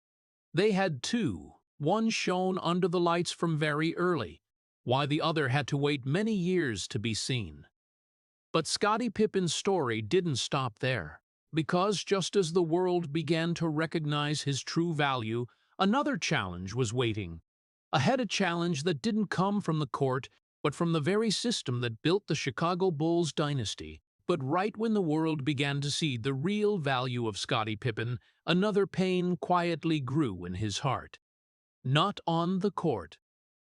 They had two. One shone under the lights from very early, while the other had to wait many years to be seen. But Scottie Pippen's story didn't stop there, because just as the world began to recognize his true value, another challenge was waiting. A challenge that didn't come from the court, but from the very system that built the Chicago Bulls dynasty. But right when the world began to see the real value of Scottie Pippen, another pain quietly grew in his heart. Not on the court,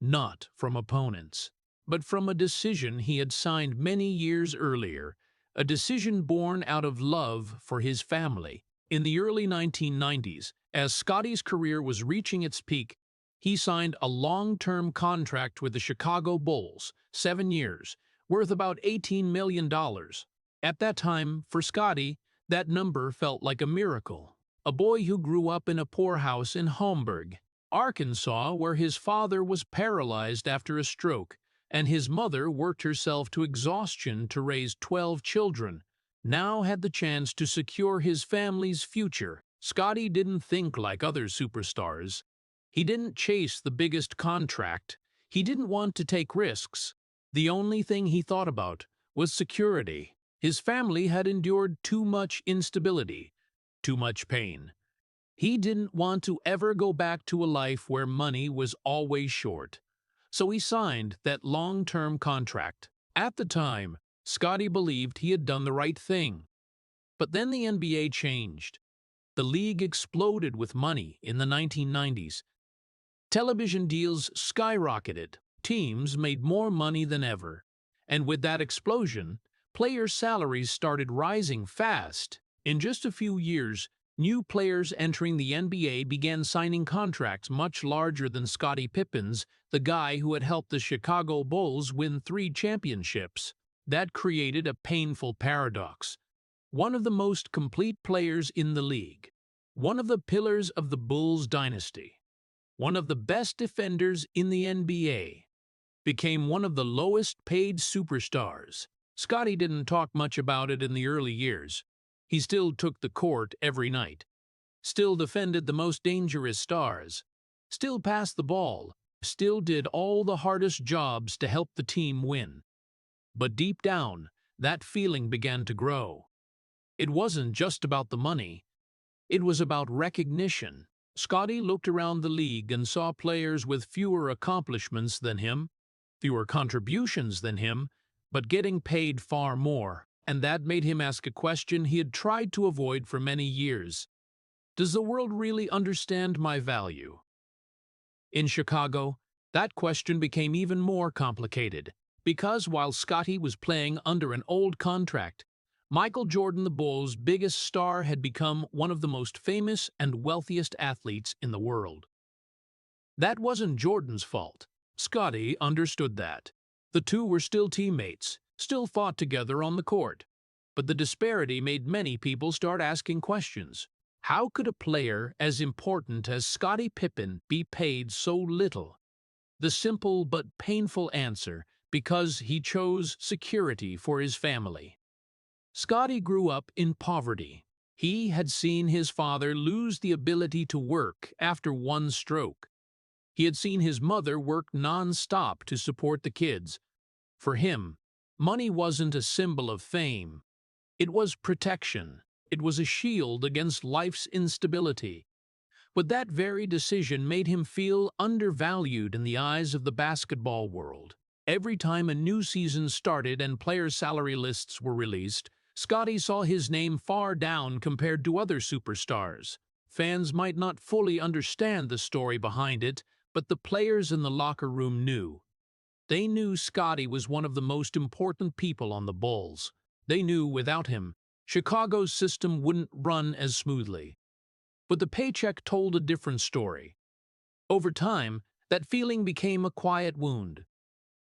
not from opponents, but from a decision he had signed many years earlier, a decision born out of love for his family. In the early 1990s, as Scottie's career was reaching its peak, he signed a long-term contract with the Chicago Bulls, 7 years, worth about $18 million. At that time, for Scottie, that number felt like a miracle. A boy who grew up in a poorhouse in Hamburg, Arkansas, where his father was paralyzed after a stroke, and his mother worked herself to exhaustion to raise 12 children, now had the chance to secure his family's future. Scottie didn't think like other superstars. He didn't chase the biggest contract. He didn't want to take risks. The only thing he thought about was security. His family had endured too much instability, too much pain. He didn't want to ever go back to a life where money was always short. So he signed that long-term contract. At the time, Scottie believed he had done the right thing. But then the NBA changed. The league exploded with money in the 1990s. Television deals skyrocketed. Teams made more money than ever. And with that explosion, player salaries started rising fast. In just a few years, new players entering the NBA began signing contracts much larger than Scottie Pippen's, the guy who had helped the Chicago Bulls win 3 championships. That created a painful paradox. One of the most complete players in the league, one of the pillars of the Bulls dynasty, one of the best defenders in the NBA, became one of the lowest-paid superstars. Scottie didn't talk much about it in the early years. He still took the court every night, still defended the most dangerous stars, still passed the ball, still did all the hardest jobs to help the team win. But deep down, that feeling began to grow. It wasn't just about the money. It was about recognition. Scottie looked around the league and saw players with fewer accomplishments than him, fewer contributions than him, but getting paid far more. And that made him ask a question he had tried to avoid for many years. Does the world really understand my value? In Chicago, that question became even more complicated, because while Scottie was playing under an old contract, Michael Jordan, the Bulls' biggest star, had become one of the most famous and wealthiest athletes in the world. That wasn't Jordan's fault. Scottie understood that. The two were still teammates, still fought together on the court. But the disparity made many people start asking questions. How could a player as important as Scottie Pippen be paid so little? The simple but painful answer: because he chose security for his family. Scottie grew up in poverty. He had seen his father lose the ability to work after one stroke. He had seen his mother work non-stop to support the kids. For him, money wasn't a symbol of fame. It was protection. It was a shield against life's instability. But that very decision made him feel undervalued in the eyes of the basketball world. Every time a new season started and players' salary lists were released, Scottie saw his name far down compared to other superstars. Fans might not fully understand the story behind it, but the players in the locker room knew. They knew Scottie was one of the most important people on the Bulls. They knew without him, Chicago's system wouldn't run as smoothly. But the paycheck told a different story. Over time, that feeling became a quiet wound.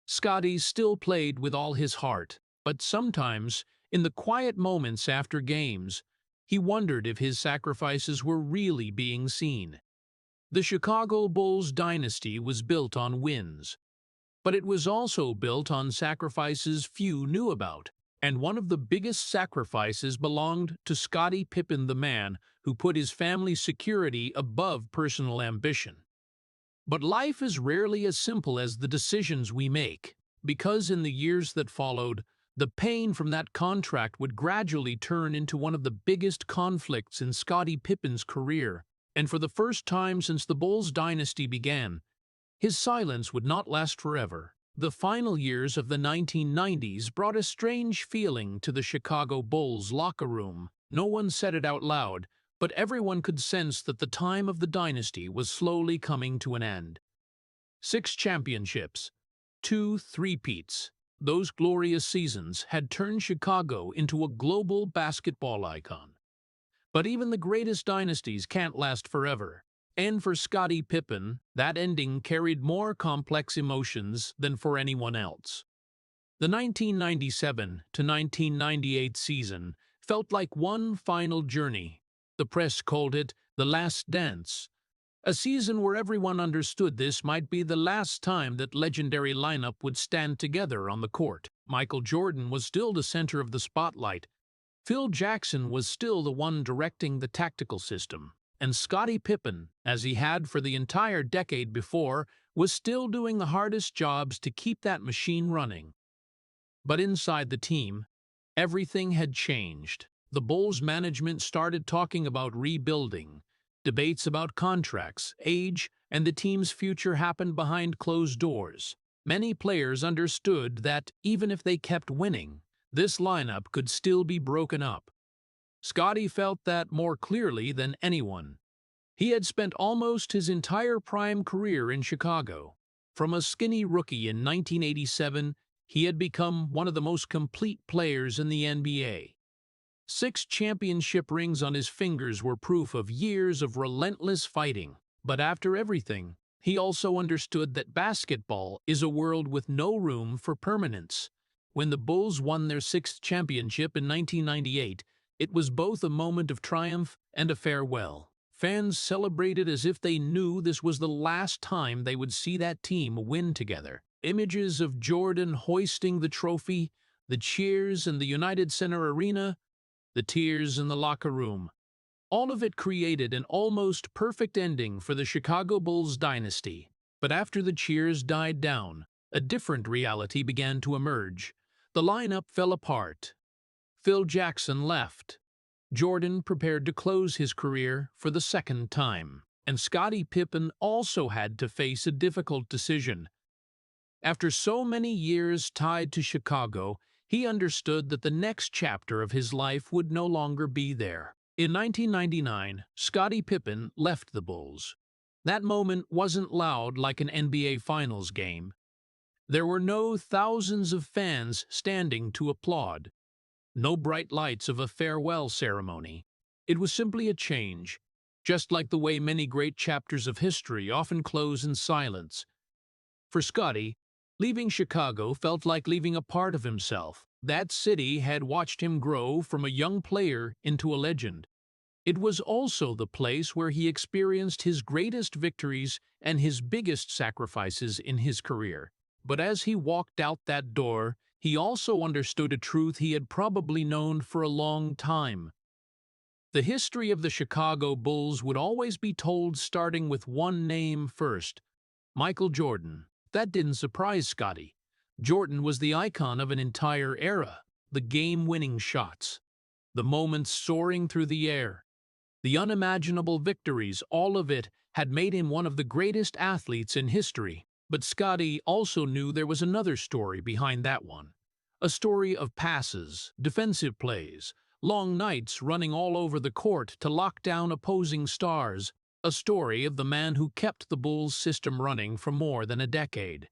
Scottie still played with all his heart, but sometimes, in the quiet moments after games, he wondered if his sacrifices were really being seen. The Chicago Bulls dynasty was built on wins. But it was also built on sacrifices few knew about. And one of the biggest sacrifices belonged to Scottie Pippen, the man who put his family's security above personal ambition. But life is rarely as simple as the decisions we make, because in the years that followed, the pain from that contract would gradually turn into one of the biggest conflicts in Scottie Pippen's career. And for the first time since the Bulls dynasty began, his silence would not last forever. The final years of the 1990s brought a strange feeling to the Chicago Bulls locker room. No one said it out loud, but everyone could sense that the time of the dynasty was slowly coming to an end. 6 championships, 2 three-peats. Those glorious seasons had turned Chicago into a global basketball icon. But even the greatest dynasties can't last forever. And for Scottie Pippen, that ending carried more complex emotions than for anyone else. The 1997 to 1998 season felt like one final journey. The press called it the last dance, a season where everyone understood this might be the last time that legendary lineup would stand together on the court. Michael Jordan was still the center of the spotlight. Phil Jackson was still the one directing the tactical system. And Scottie Pippen, as he had for the entire decade before, was still doing the hardest jobs to keep that machine running. But inside the team, everything had changed. The Bulls management started talking about rebuilding. Debates about contracts, age, and the team's future happened behind closed doors. Many players understood that, even if they kept winning, this lineup could still be broken up. Scottie felt that more clearly than anyone. He had spent almost his entire prime career in Chicago. From a skinny rookie in 1987, he had become one of the most complete players in the NBA. 6 championship rings on his fingers were proof of years of relentless fighting. But after everything, he also understood that basketball is a world with no room for permanence. When the Bulls won their 6th championship in 1998, it was both a moment of triumph and a farewell. Fans celebrated as if they knew this was the last time they would see that team win together. Images of Jordan hoisting the trophy, the cheers in the United Center Arena, the tears in the locker room. All of it created an almost perfect ending for the Chicago Bulls dynasty. But after the cheers died down, a different reality began to emerge. The lineup fell apart. Phil Jackson left. Jordan prepared to close his career for the second time. And Scottie Pippen also had to face a difficult decision. After so many years tied to Chicago, he understood that the next chapter of his life would no longer be there. In 1999, Scottie Pippen left the Bulls. That moment wasn't loud like an NBA Finals game. There were no thousands of fans standing to applaud. No bright lights of a farewell ceremony. It was simply a change, just like the way many great chapters of history often close in silence. For Scottie, leaving Chicago felt like leaving a part of himself. That city had watched him grow from a young player into a legend. It was also the place where he experienced his greatest victories and his biggest sacrifices in his career. But as he walked out that door, he also understood a truth he had probably known for a long time. The history of the Chicago Bulls would always be told starting with one name first: Michael Jordan. That didn't surprise Scottie. Jordan was the icon of an entire era. The game-winning shots, the moments soaring through the air, the unimaginable victories, all of it had made him one of the greatest athletes in history. But Scottie also knew there was another story behind that one. A story of passes, defensive plays, long nights running all over the court to lock down opposing stars. A story of the man who kept the Bulls system running for more than a decade.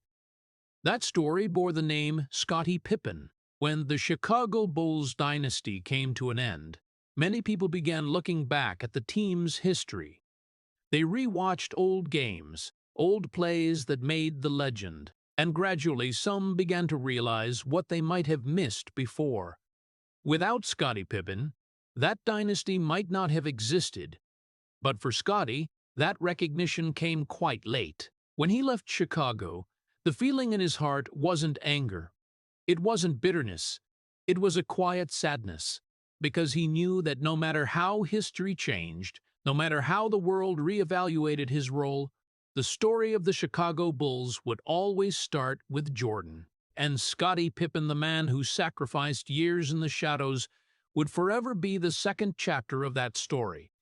That story bore the name Scottie Pippen. When the Chicago Bulls dynasty came to an end, many people began looking back at the team's history. They rewatched old games, old plays that made the legend, and gradually some began to realize what they might have missed before. Without Scottie Pippen, that dynasty might not have existed. But for Scottie, that recognition came quite late. When he left Chicago, The feeling in his heart wasn't anger. It wasn't bitterness. It was a quiet sadness, because he knew that no matter how history changed, no matter how the world reevaluated his role, the story of the Chicago Bulls would always start with Jordan. And Scottie Pippen, the man who sacrificed years in the shadows, would forever be the second chapter of that story.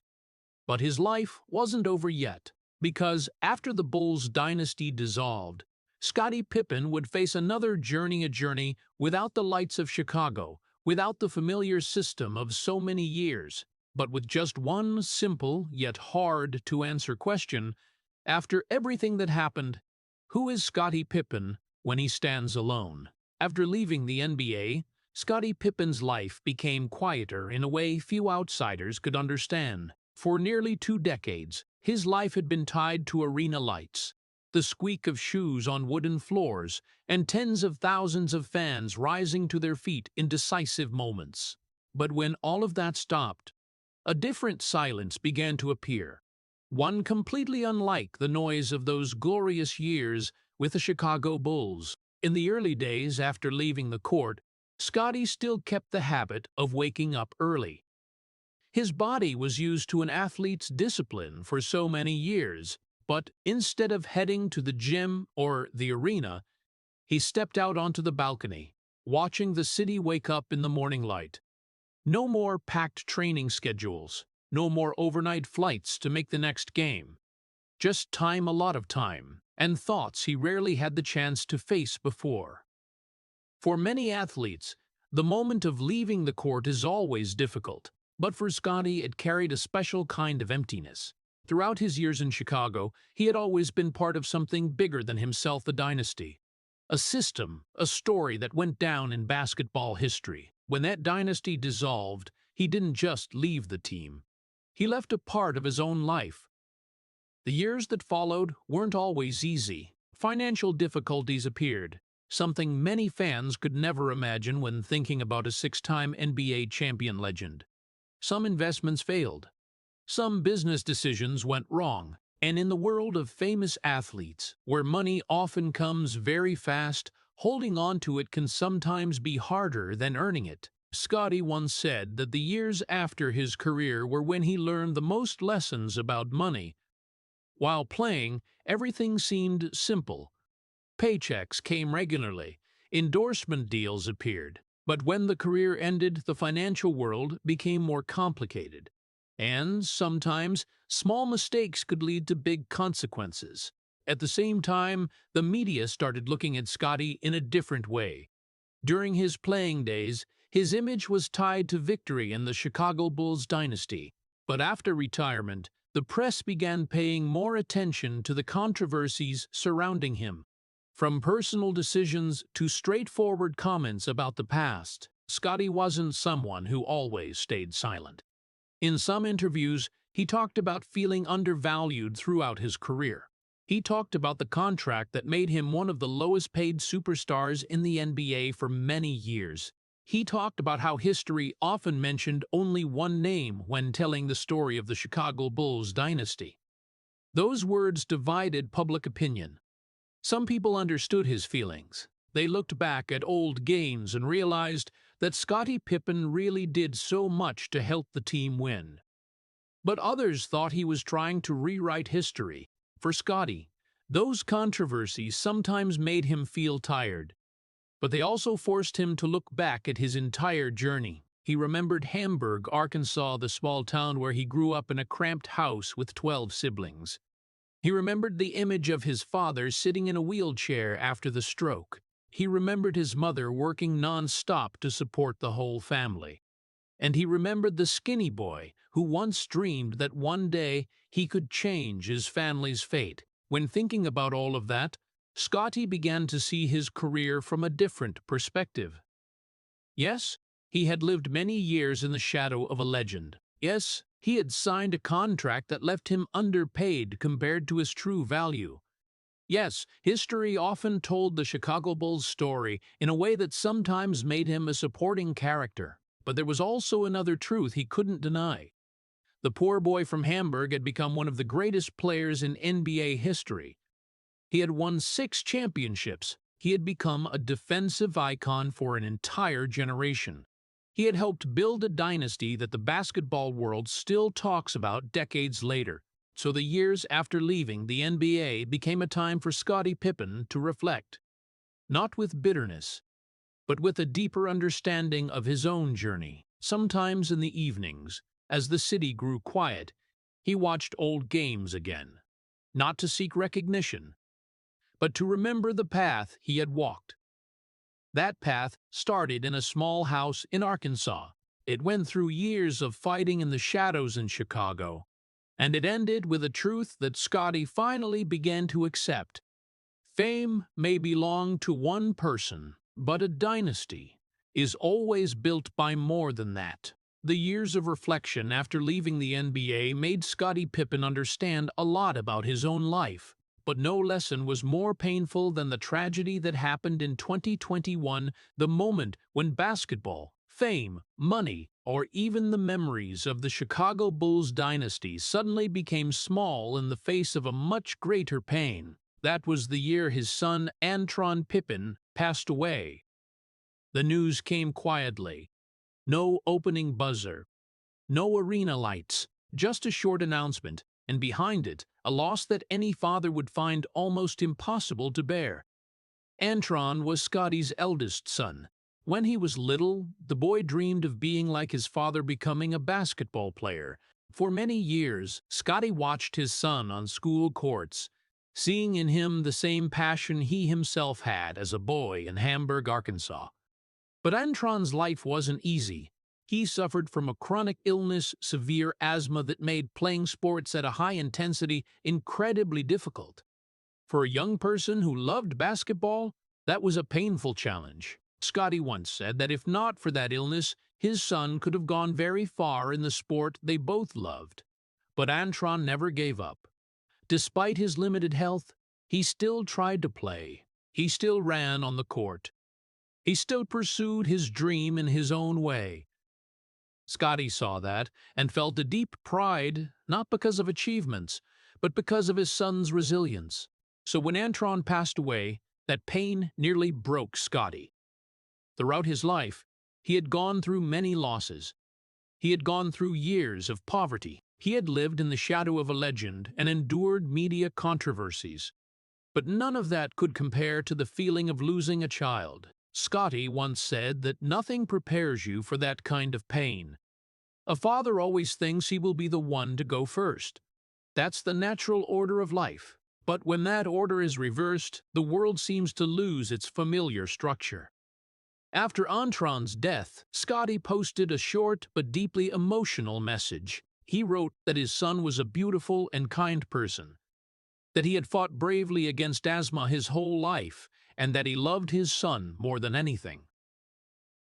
But his life wasn't over yet, because after the Bulls' dynasty dissolved, Scottie Pippen would face another journey without the lights of Chicago, without the familiar system of so many years, but with just one simple yet hard-to-answer question. After everything that happened, who is Scottie Pippen when he stands alone? After leaving the NBA, Scottie Pippen's life became quieter in a way few outsiders could understand. For nearly 2 decades, his life had been tied to arena lights, the squeak of shoes on wooden floors, and tens of thousands of fans rising to their feet in decisive moments. But when all of that stopped, a different silence began to appear, one completely unlike the noise of those glorious years with the Chicago Bulls. In the early days after leaving the court, Scottie still kept the habit of waking up early. His body was used to an athlete's discipline for so many years, but instead of heading to the gym or the arena, he stepped out onto the balcony, watching the city wake up in the morning light. No more packed training schedules, no more overnight flights to make the next game. Just time, a lot of time, and thoughts he rarely had the chance to face before. For many athletes, the moment of leaving the court is always difficult. But for Scottie, it carried a special kind of emptiness. Throughout his years in Chicago, he had always been part of something bigger than himself, a dynasty. A system, a story that went down in basketball history. When that dynasty dissolved, he didn't just leave the team. He left a part of his own life. The years that followed weren't always easy. Financial difficulties appeared, something many fans could never imagine when thinking about a 6-time NBA champion legend. Some investments failed. Some business decisions went wrong. And in the world of famous athletes, where money often comes very fast, holding on to it can sometimes be harder than earning it. Scottie once said that the years after his career were when he learned the most lessons about money. While playing, everything seemed simple. Paychecks came regularly, endorsement deals appeared. But when the career ended, the financial world became more complicated. And sometimes, small mistakes could lead to big consequences. At the same time, the media started looking at Scottie in a different way. During his playing days, his image was tied to victory in the Chicago Bulls dynasty. But after retirement, the press began paying more attention to the controversies surrounding him. From personal decisions to straightforward comments about the past, Scottie wasn't someone who always stayed silent. In some interviews, he talked about feeling undervalued throughout his career. He talked about the contract that made him one of the lowest-paid superstars in the NBA for many years. He talked about how history often mentioned only one name when telling the story of the Chicago Bulls dynasty. Those words divided public opinion. Some people understood his feelings. They looked back at old games and realized that Scottie Pippen really did so much to help the team win. But others thought he was trying to rewrite history. For Scottie, those controversies sometimes made him feel tired. But they also forced him to look back at his entire journey. He remembered Hamburg, Arkansas, the small town where he grew up in a cramped house with 12 siblings. He remembered the image of his father sitting in a wheelchair after the stroke. He remembered his mother working non-stop to support the whole family. And he remembered the skinny boy who once dreamed that one day he could change his family's fate. When thinking about all of that, Scottie began to see his career from a different perspective. Yes, he had lived many years in the shadow of a legend. Yes, he had signed a contract that left him underpaid compared to his true value. Yes, history often told the Chicago Bulls story in a way that sometimes made him a supporting character. But there was also another truth he couldn't deny. The poor boy from Hamburg had become one of the greatest players in NBA history. He had won 6 championships. He had become a defensive icon for an entire generation. He had helped build a dynasty that the basketball world still talks about decades later. So the years after leaving the NBA became a time for Scottie Pippen to reflect, not with bitterness, but with a deeper understanding of his own journey. Sometimes in the evenings, as the city grew quiet, he watched old games again, not to seek recognition, but to remember the path he had walked. That path started in a small house in Arkansas. It went through years of fighting in the shadows in Chicago, and it ended with a truth that Scottie finally began to accept. Fame may belong to one person, but a dynasty is always built by more than that. The years of reflection after leaving the NBA made Scottie Pippen understand a lot about his own life, but no lesson was more painful than the tragedy that happened in 2021, the moment when basketball, fame, money, or even the memories of the Chicago Bulls dynasty suddenly became small in the face of a much greater pain. That was the year his son, Scottie Pippen, passed away. The news came quietly. No opening buzzer, no arena lights, just a short announcement, and behind it, a loss that any father would find almost impossible to bear. Antron was Scottie's eldest son. When he was little, the boy dreamed of being like his father, becoming a basketball player. For many years, Scottie watched his son on school courts, seeing in him the same passion he himself had as a boy in Hamburg, Arkansas. But Antron's life wasn't easy. He suffered from a chronic illness, severe asthma that made playing sports at a high intensity incredibly difficult. For a young person who loved basketball, that was a painful challenge. Scottie once said that if not for that illness, his son could have gone very far in the sport they both loved. But Antron never gave up. Despite his limited health, he still tried to play. He still ran on the court. He still pursued his dream in his own way. Scottie saw that and felt a deep pride, not because of achievements, but because of his son's resilience. So when Antron passed away, that pain nearly broke Scottie. Throughout his life, he had gone through many losses. He had gone through years of poverty. He had lived in the shadow of a legend and endured media controversies. But none of that could compare to the feeling of losing a child. Scottie once said that nothing prepares you for that kind of pain. A father always thinks he will be the one to go first. That's the natural order of life. But when that order is reversed, the world seems to lose its familiar structure. After Antron's death, Scottie posted a short but deeply emotional message. He wrote that his son was a beautiful and kind person, that he had fought bravely against asthma his whole life, and that he loved his son more than anything.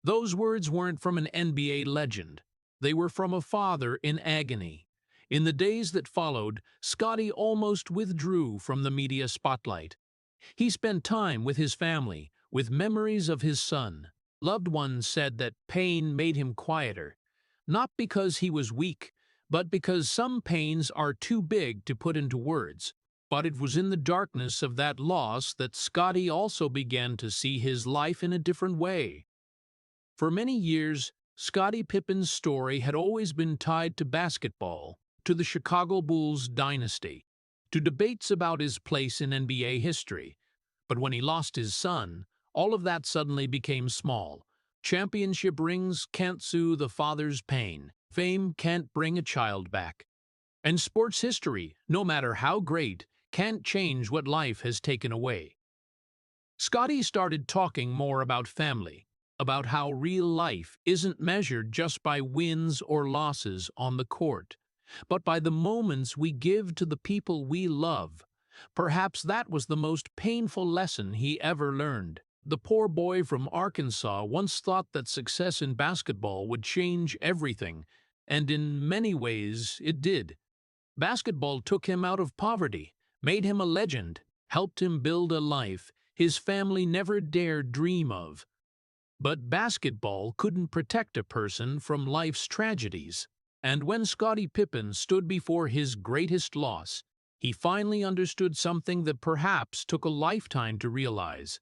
Those words weren't from an NBA legend. They were from a father in agony. In the days that followed, Scottie almost withdrew from the media spotlight. He spent time with his family, with memories of his son. Loved ones said that pain made him quieter, not because he was weak, but because some pains are too big to put into words. But it was in the darkness of that loss that Scottie also began to see his life in a different way. For many years, Scottie Pippen's story had always been tied to basketball, to the Chicago Bulls dynasty, to debates about his place in NBA history. But when he lost his son, all of that suddenly became small. Championship rings can't soothe a father's pain. Fame can't bring a child back. And sports history, no matter how great, can't change what life has taken away. Scottie started talking more about family, about how real life isn't measured just by wins or losses on the court, but by the moments we give to the people we love. Perhaps that was the most painful lesson he ever learned. The poor boy from Arkansas once thought that success in basketball would change everything, and in many ways it did. Basketball took him out of poverty, made him a legend, helped him build a life his family never dared dream of. But basketball couldn't protect a person from life's tragedies. And when Scottie Pippen stood before his greatest loss, he finally understood something that perhaps took a lifetime to realize.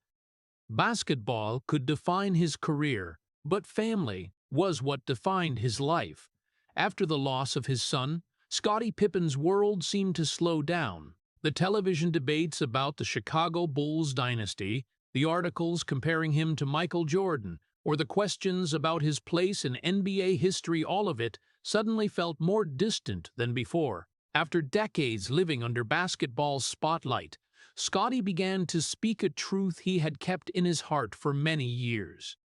Basketball could define his career, but family was what defined his life. After the loss of his son, Scottie Pippen's world seemed to slow down. The television debates about the Chicago Bulls dynasty, the articles comparing him to Michael Jordan, or the questions about his place in NBA history, all of it suddenly felt more distant than before. After decades living under basketball's spotlight, Scottie began to speak a truth he had kept in his heart for many years.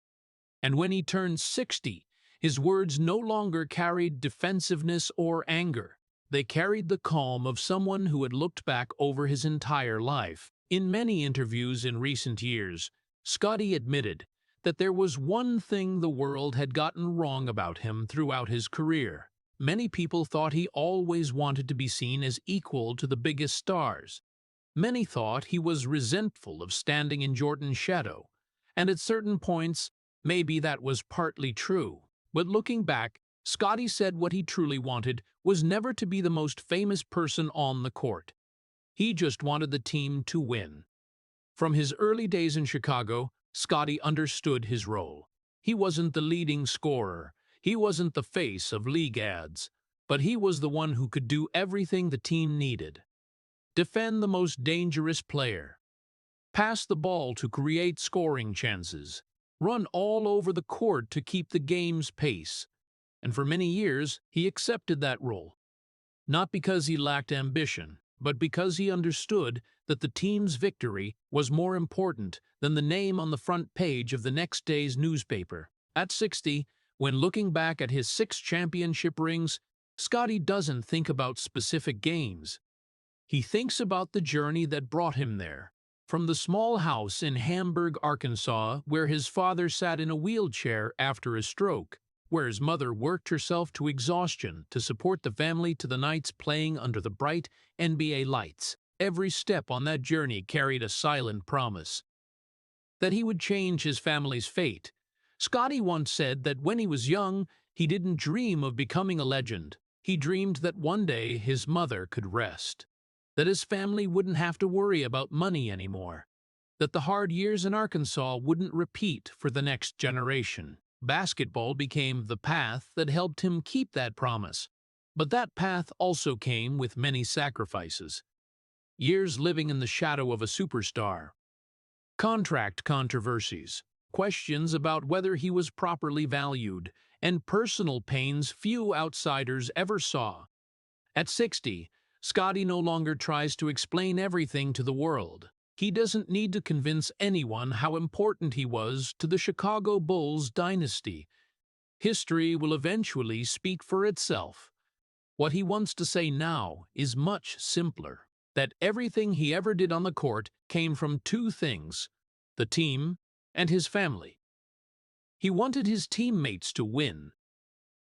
And when he turned 60, his words no longer carried defensiveness or anger. They carried the calm of someone who had looked back over his entire life. In many interviews in recent years, Scottie admitted that there was one thing the world had gotten wrong about him throughout his career. Many people thought he always wanted to be seen as equal to the biggest stars. Many thought he was resentful of standing in Jordan's shadow, and at certain points, maybe that was partly true. But looking back, Scottie said what he truly wanted was never to be the most famous person on the court. He just wanted the team to win. From his early days in Chicago, Scottie understood his role. He wasn't the leading scorer, he wasn't the face of league ads, but he was the one who could do everything the team needed. Defend the most dangerous player, pass the ball to create scoring chances, run all over the court to keep the game's pace. And for many years, he accepted that role. Not because he lacked ambition, but because he understood that the team's victory was more important than the name on the front page of the next day's newspaper. At 60, when looking back at his 6 championship rings, Scottie doesn't think about specific games. He thinks about the journey that brought him there. From the small house in Hamburg, Arkansas, where his father sat in a wheelchair after a stroke, where his mother worked herself to exhaustion to support the family, to the nights playing under the bright NBA lights. Every step on that journey carried a silent promise that he would change his family's fate. Scottie once said that when he was young, he didn't dream of becoming a legend. He dreamed that one day his mother could rest, that his family wouldn't have to worry about money anymore, that the hard years in Arkansas wouldn't repeat for the next generation. Basketball became the path that helped him keep that promise. But that path also came with many sacrifices. Years living in the shadow of a superstar, contract controversies, questions about whether he was properly valued, and personal pains few outsiders ever saw. At 60, Scottie no longer tries to explain everything to the world. He doesn't need to convince anyone how important he was to the Chicago Bulls dynasty. History will eventually speak for itself. What he wants to say now is much simpler, that everything he ever did on the court came from 2 things: the team and his family. He wanted his teammates to win.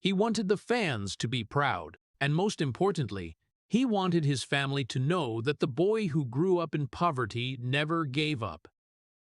He wanted the fans to be proud, and most importantly, he wanted his family to know that the boy who grew up in poverty never gave up.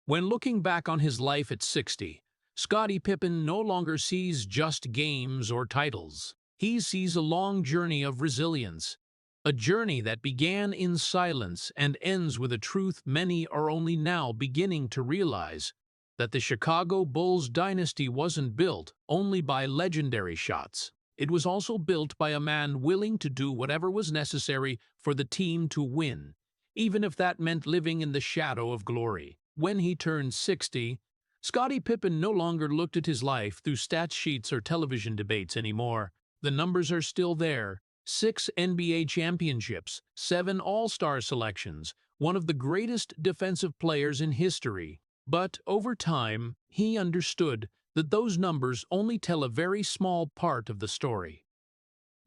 When looking back on his life at 60, Scottie Pippen no longer sees just games or titles. He sees a long journey of resilience, a journey that began in silence and ends with a truth many are only now beginning to realize, that the Chicago Bulls dynasty wasn't built only by legendary shots. It was also built by a man willing to do whatever was necessary for the team to win, even if that meant living in the shadow of glory. When he turned 60, Scottie Pippen no longer looked at his life through stat sheets or television debates anymore. The numbers are still there: 6 NBA championships, 7 All-Star selections, one of the greatest defensive players in history. But over time, he understood that those numbers only tell a very small part of the story.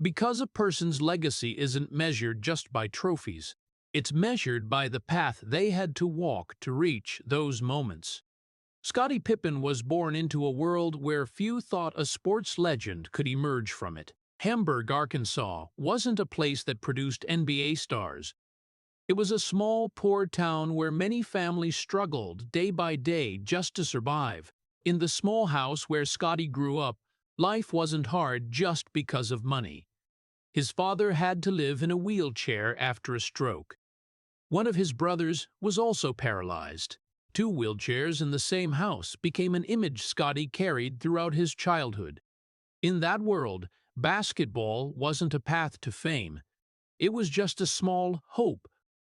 Because a person's legacy isn't measured just by trophies, it's measured by the path they had to walk to reach those moments. Scottie Pippen was born into a world where few thought a sports legend could emerge from it. Hamburg, Arkansas, wasn't a place that produced NBA stars. It was a small, poor town where many families struggled day by day just to survive. In the small house where Scottie grew up, life wasn't hard just because of money. His father had to live in a wheelchair after a stroke. One of his brothers was also paralyzed. Two wheelchairs in the same house became an image Scottie carried throughout his childhood. In that world, basketball wasn't a path to fame. It was just a small hope,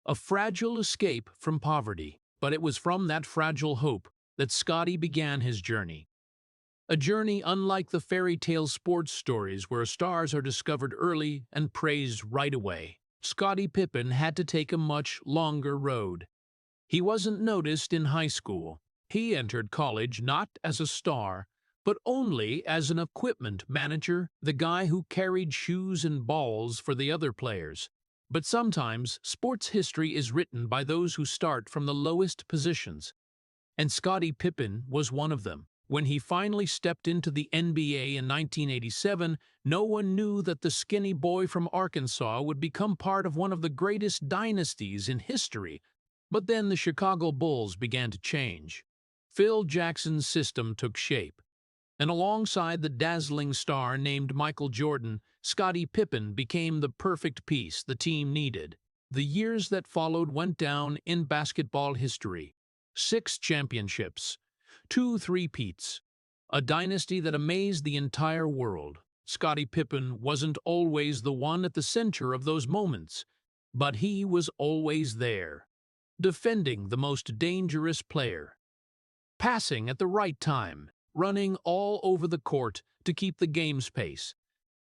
a fragile escape from poverty. But it was from that fragile hope that Scottie began his journey. A journey unlike the fairy tale sports stories where stars are discovered early and praised right away. Scottie Pippen had to take a much longer road. He wasn't noticed in high school. He entered college not as a star, but only as an equipment manager, the guy who carried shoes and balls for the other players. But sometimes sports history is written by those who start from the lowest positions. And Scottie Pippen was one of them. When he finally stepped into the NBA in 1987, no one knew that the skinny boy from Arkansas would become part of one of the greatest dynasties in history. But then the Chicago Bulls began to change. Phil Jackson's system took shape. And alongside the dazzling star named Michael Jordan, Scottie Pippen became the perfect piece the team needed. The years that followed went down in basketball history. 6 championships, 2 three-peats, a dynasty that amazed the entire world. Scottie Pippen wasn't always the one at the center of those moments, but he was always there, defending the most dangerous player, passing at the right time, running all over the court to keep the game's pace,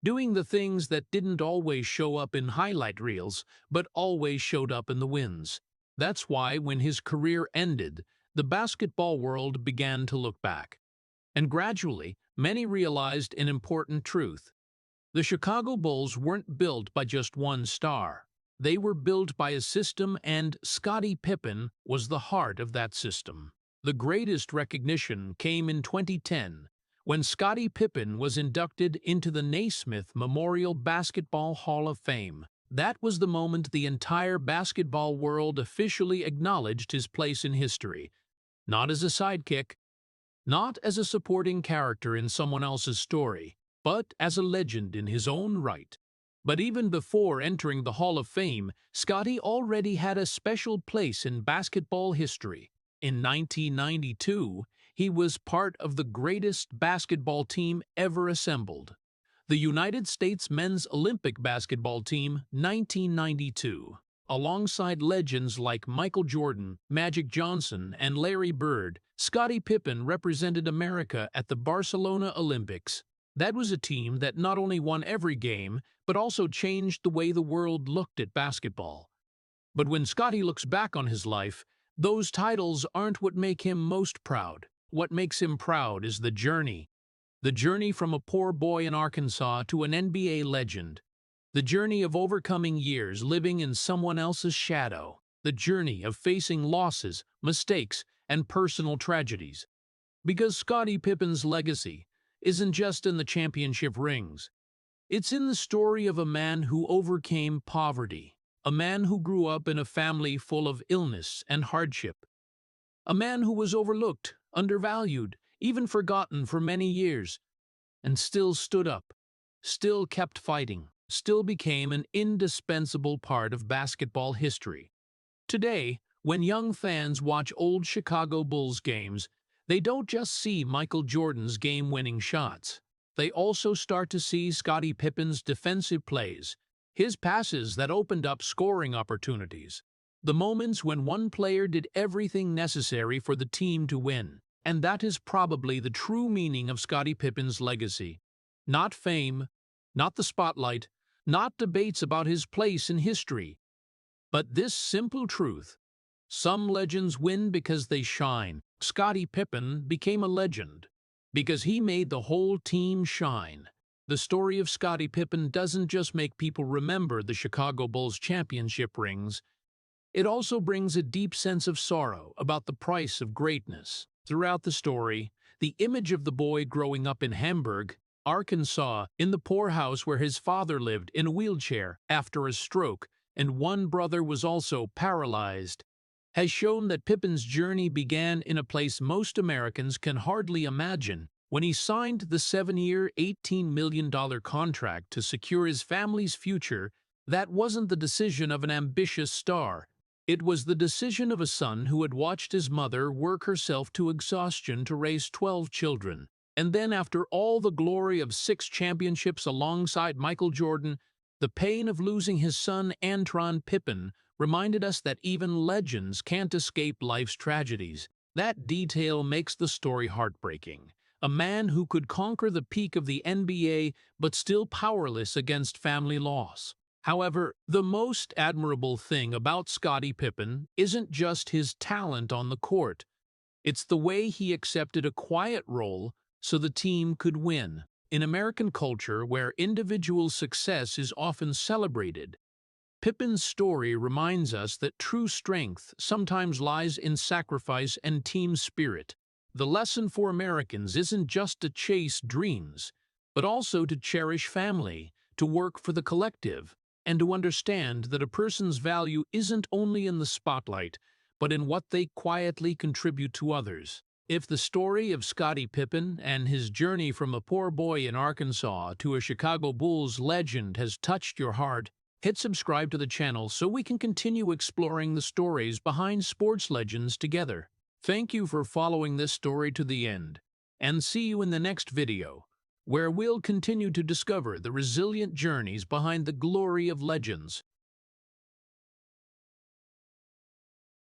doing the things that didn't always show up in highlight reels, but always showed up in the wins. That's why when his career ended, the basketball world began to look back. And gradually, many realized an important truth. The Chicago Bulls weren't built by just one star. They were built by a system, and Scottie Pippen was the heart of that system. The greatest recognition came in 2010, when Scottie Pippen was inducted into the Naismith Memorial Basketball Hall of Fame. That was the moment the entire basketball world officially acknowledged his place in history. Not as a sidekick, not as a supporting character in someone else's story, but as a legend in his own right. But even before entering the Hall of Fame, Scottie already had a special place in basketball history. In 1992, he was part of the greatest basketball team ever assembled. The United States men's Olympic basketball team, 1992. Alongside legends like Michael Jordan, Magic Johnson, and Larry Bird, Scottie Pippen represented America at the Barcelona Olympics. That was a team that not only won every game, but also changed the way the world looked at basketball. But when Scottie looks back on his life, those titles aren't what make him most proud. What makes him proud is the journey. The journey from a poor boy in Arkansas to an NBA legend. The journey of overcoming years living in someone else's shadow. The journey of facing losses, mistakes, and personal tragedies. Because Scottie Pippen's legacy isn't just in the championship rings. It's in the story of a man who overcame poverty, a man who grew up in a family full of illness and hardship, a man who was overlooked, undervalued, even forgotten for many years, and still stood up, still kept fighting, still became an indispensable part of basketball history. Today, when young fans watch old Chicago Bulls games, they don't just see Michael Jordan's game-winning shots. They also start to see Scottie Pippen's defensive plays, his passes that opened up scoring opportunities, the moments when one player did everything necessary for the team to win. And that is probably the true meaning of Scottie Pippen's legacy. Not fame, not the spotlight, not debates about his place in history, but this simple truth. Some legends win because they shine. Scottie Pippen became a legend because he made the whole team shine. The story of Scottie Pippen doesn't just make people remember the Chicago Bulls championship rings, it also brings a deep sense of sorrow about the price of greatness. Throughout the story, the image of the boy growing up in Hamburg, Arkansas, in the poor house where his father lived in a wheelchair after a stroke, and one brother was also paralyzed, has shown that Pippen's journey began in a place most Americans can hardly imagine, When he signed the 7-year, $18 million contract to secure his family's future, that wasn't the decision of an ambitious star. It was the decision of a son who had watched his mother work herself to exhaustion to raise 12 children. And then, after all the glory of 6 championships alongside Michael Jordan, the pain of losing his son Antoine Pippen reminded us that even legends can't escape life's tragedies. That detail makes the story heartbreaking. A man who could conquer the peak of the NBA but still powerless against family loss. However, the most admirable thing about Scottie Pippen isn't just his talent on the court. It's the way he accepted a quiet role so the team could win. In American culture, where individual success is often celebrated, Pippen's story reminds us that true strength sometimes lies in sacrifice and team spirit. The lesson for Americans isn't just to chase dreams, but also to cherish family, to work for the collective, and to understand that a person's value isn't only in the spotlight, but in what they quietly contribute to others. If the story of Scottie Pippen and his journey from a poor boy in Arkansas to a Chicago Bulls legend has touched your heart, hit subscribe to the channel so we can continue exploring the stories behind sports legends together. Thank you for following this story to the end, and see you in the next video, where we'll continue to discover the resilient journeys behind the glory of legends.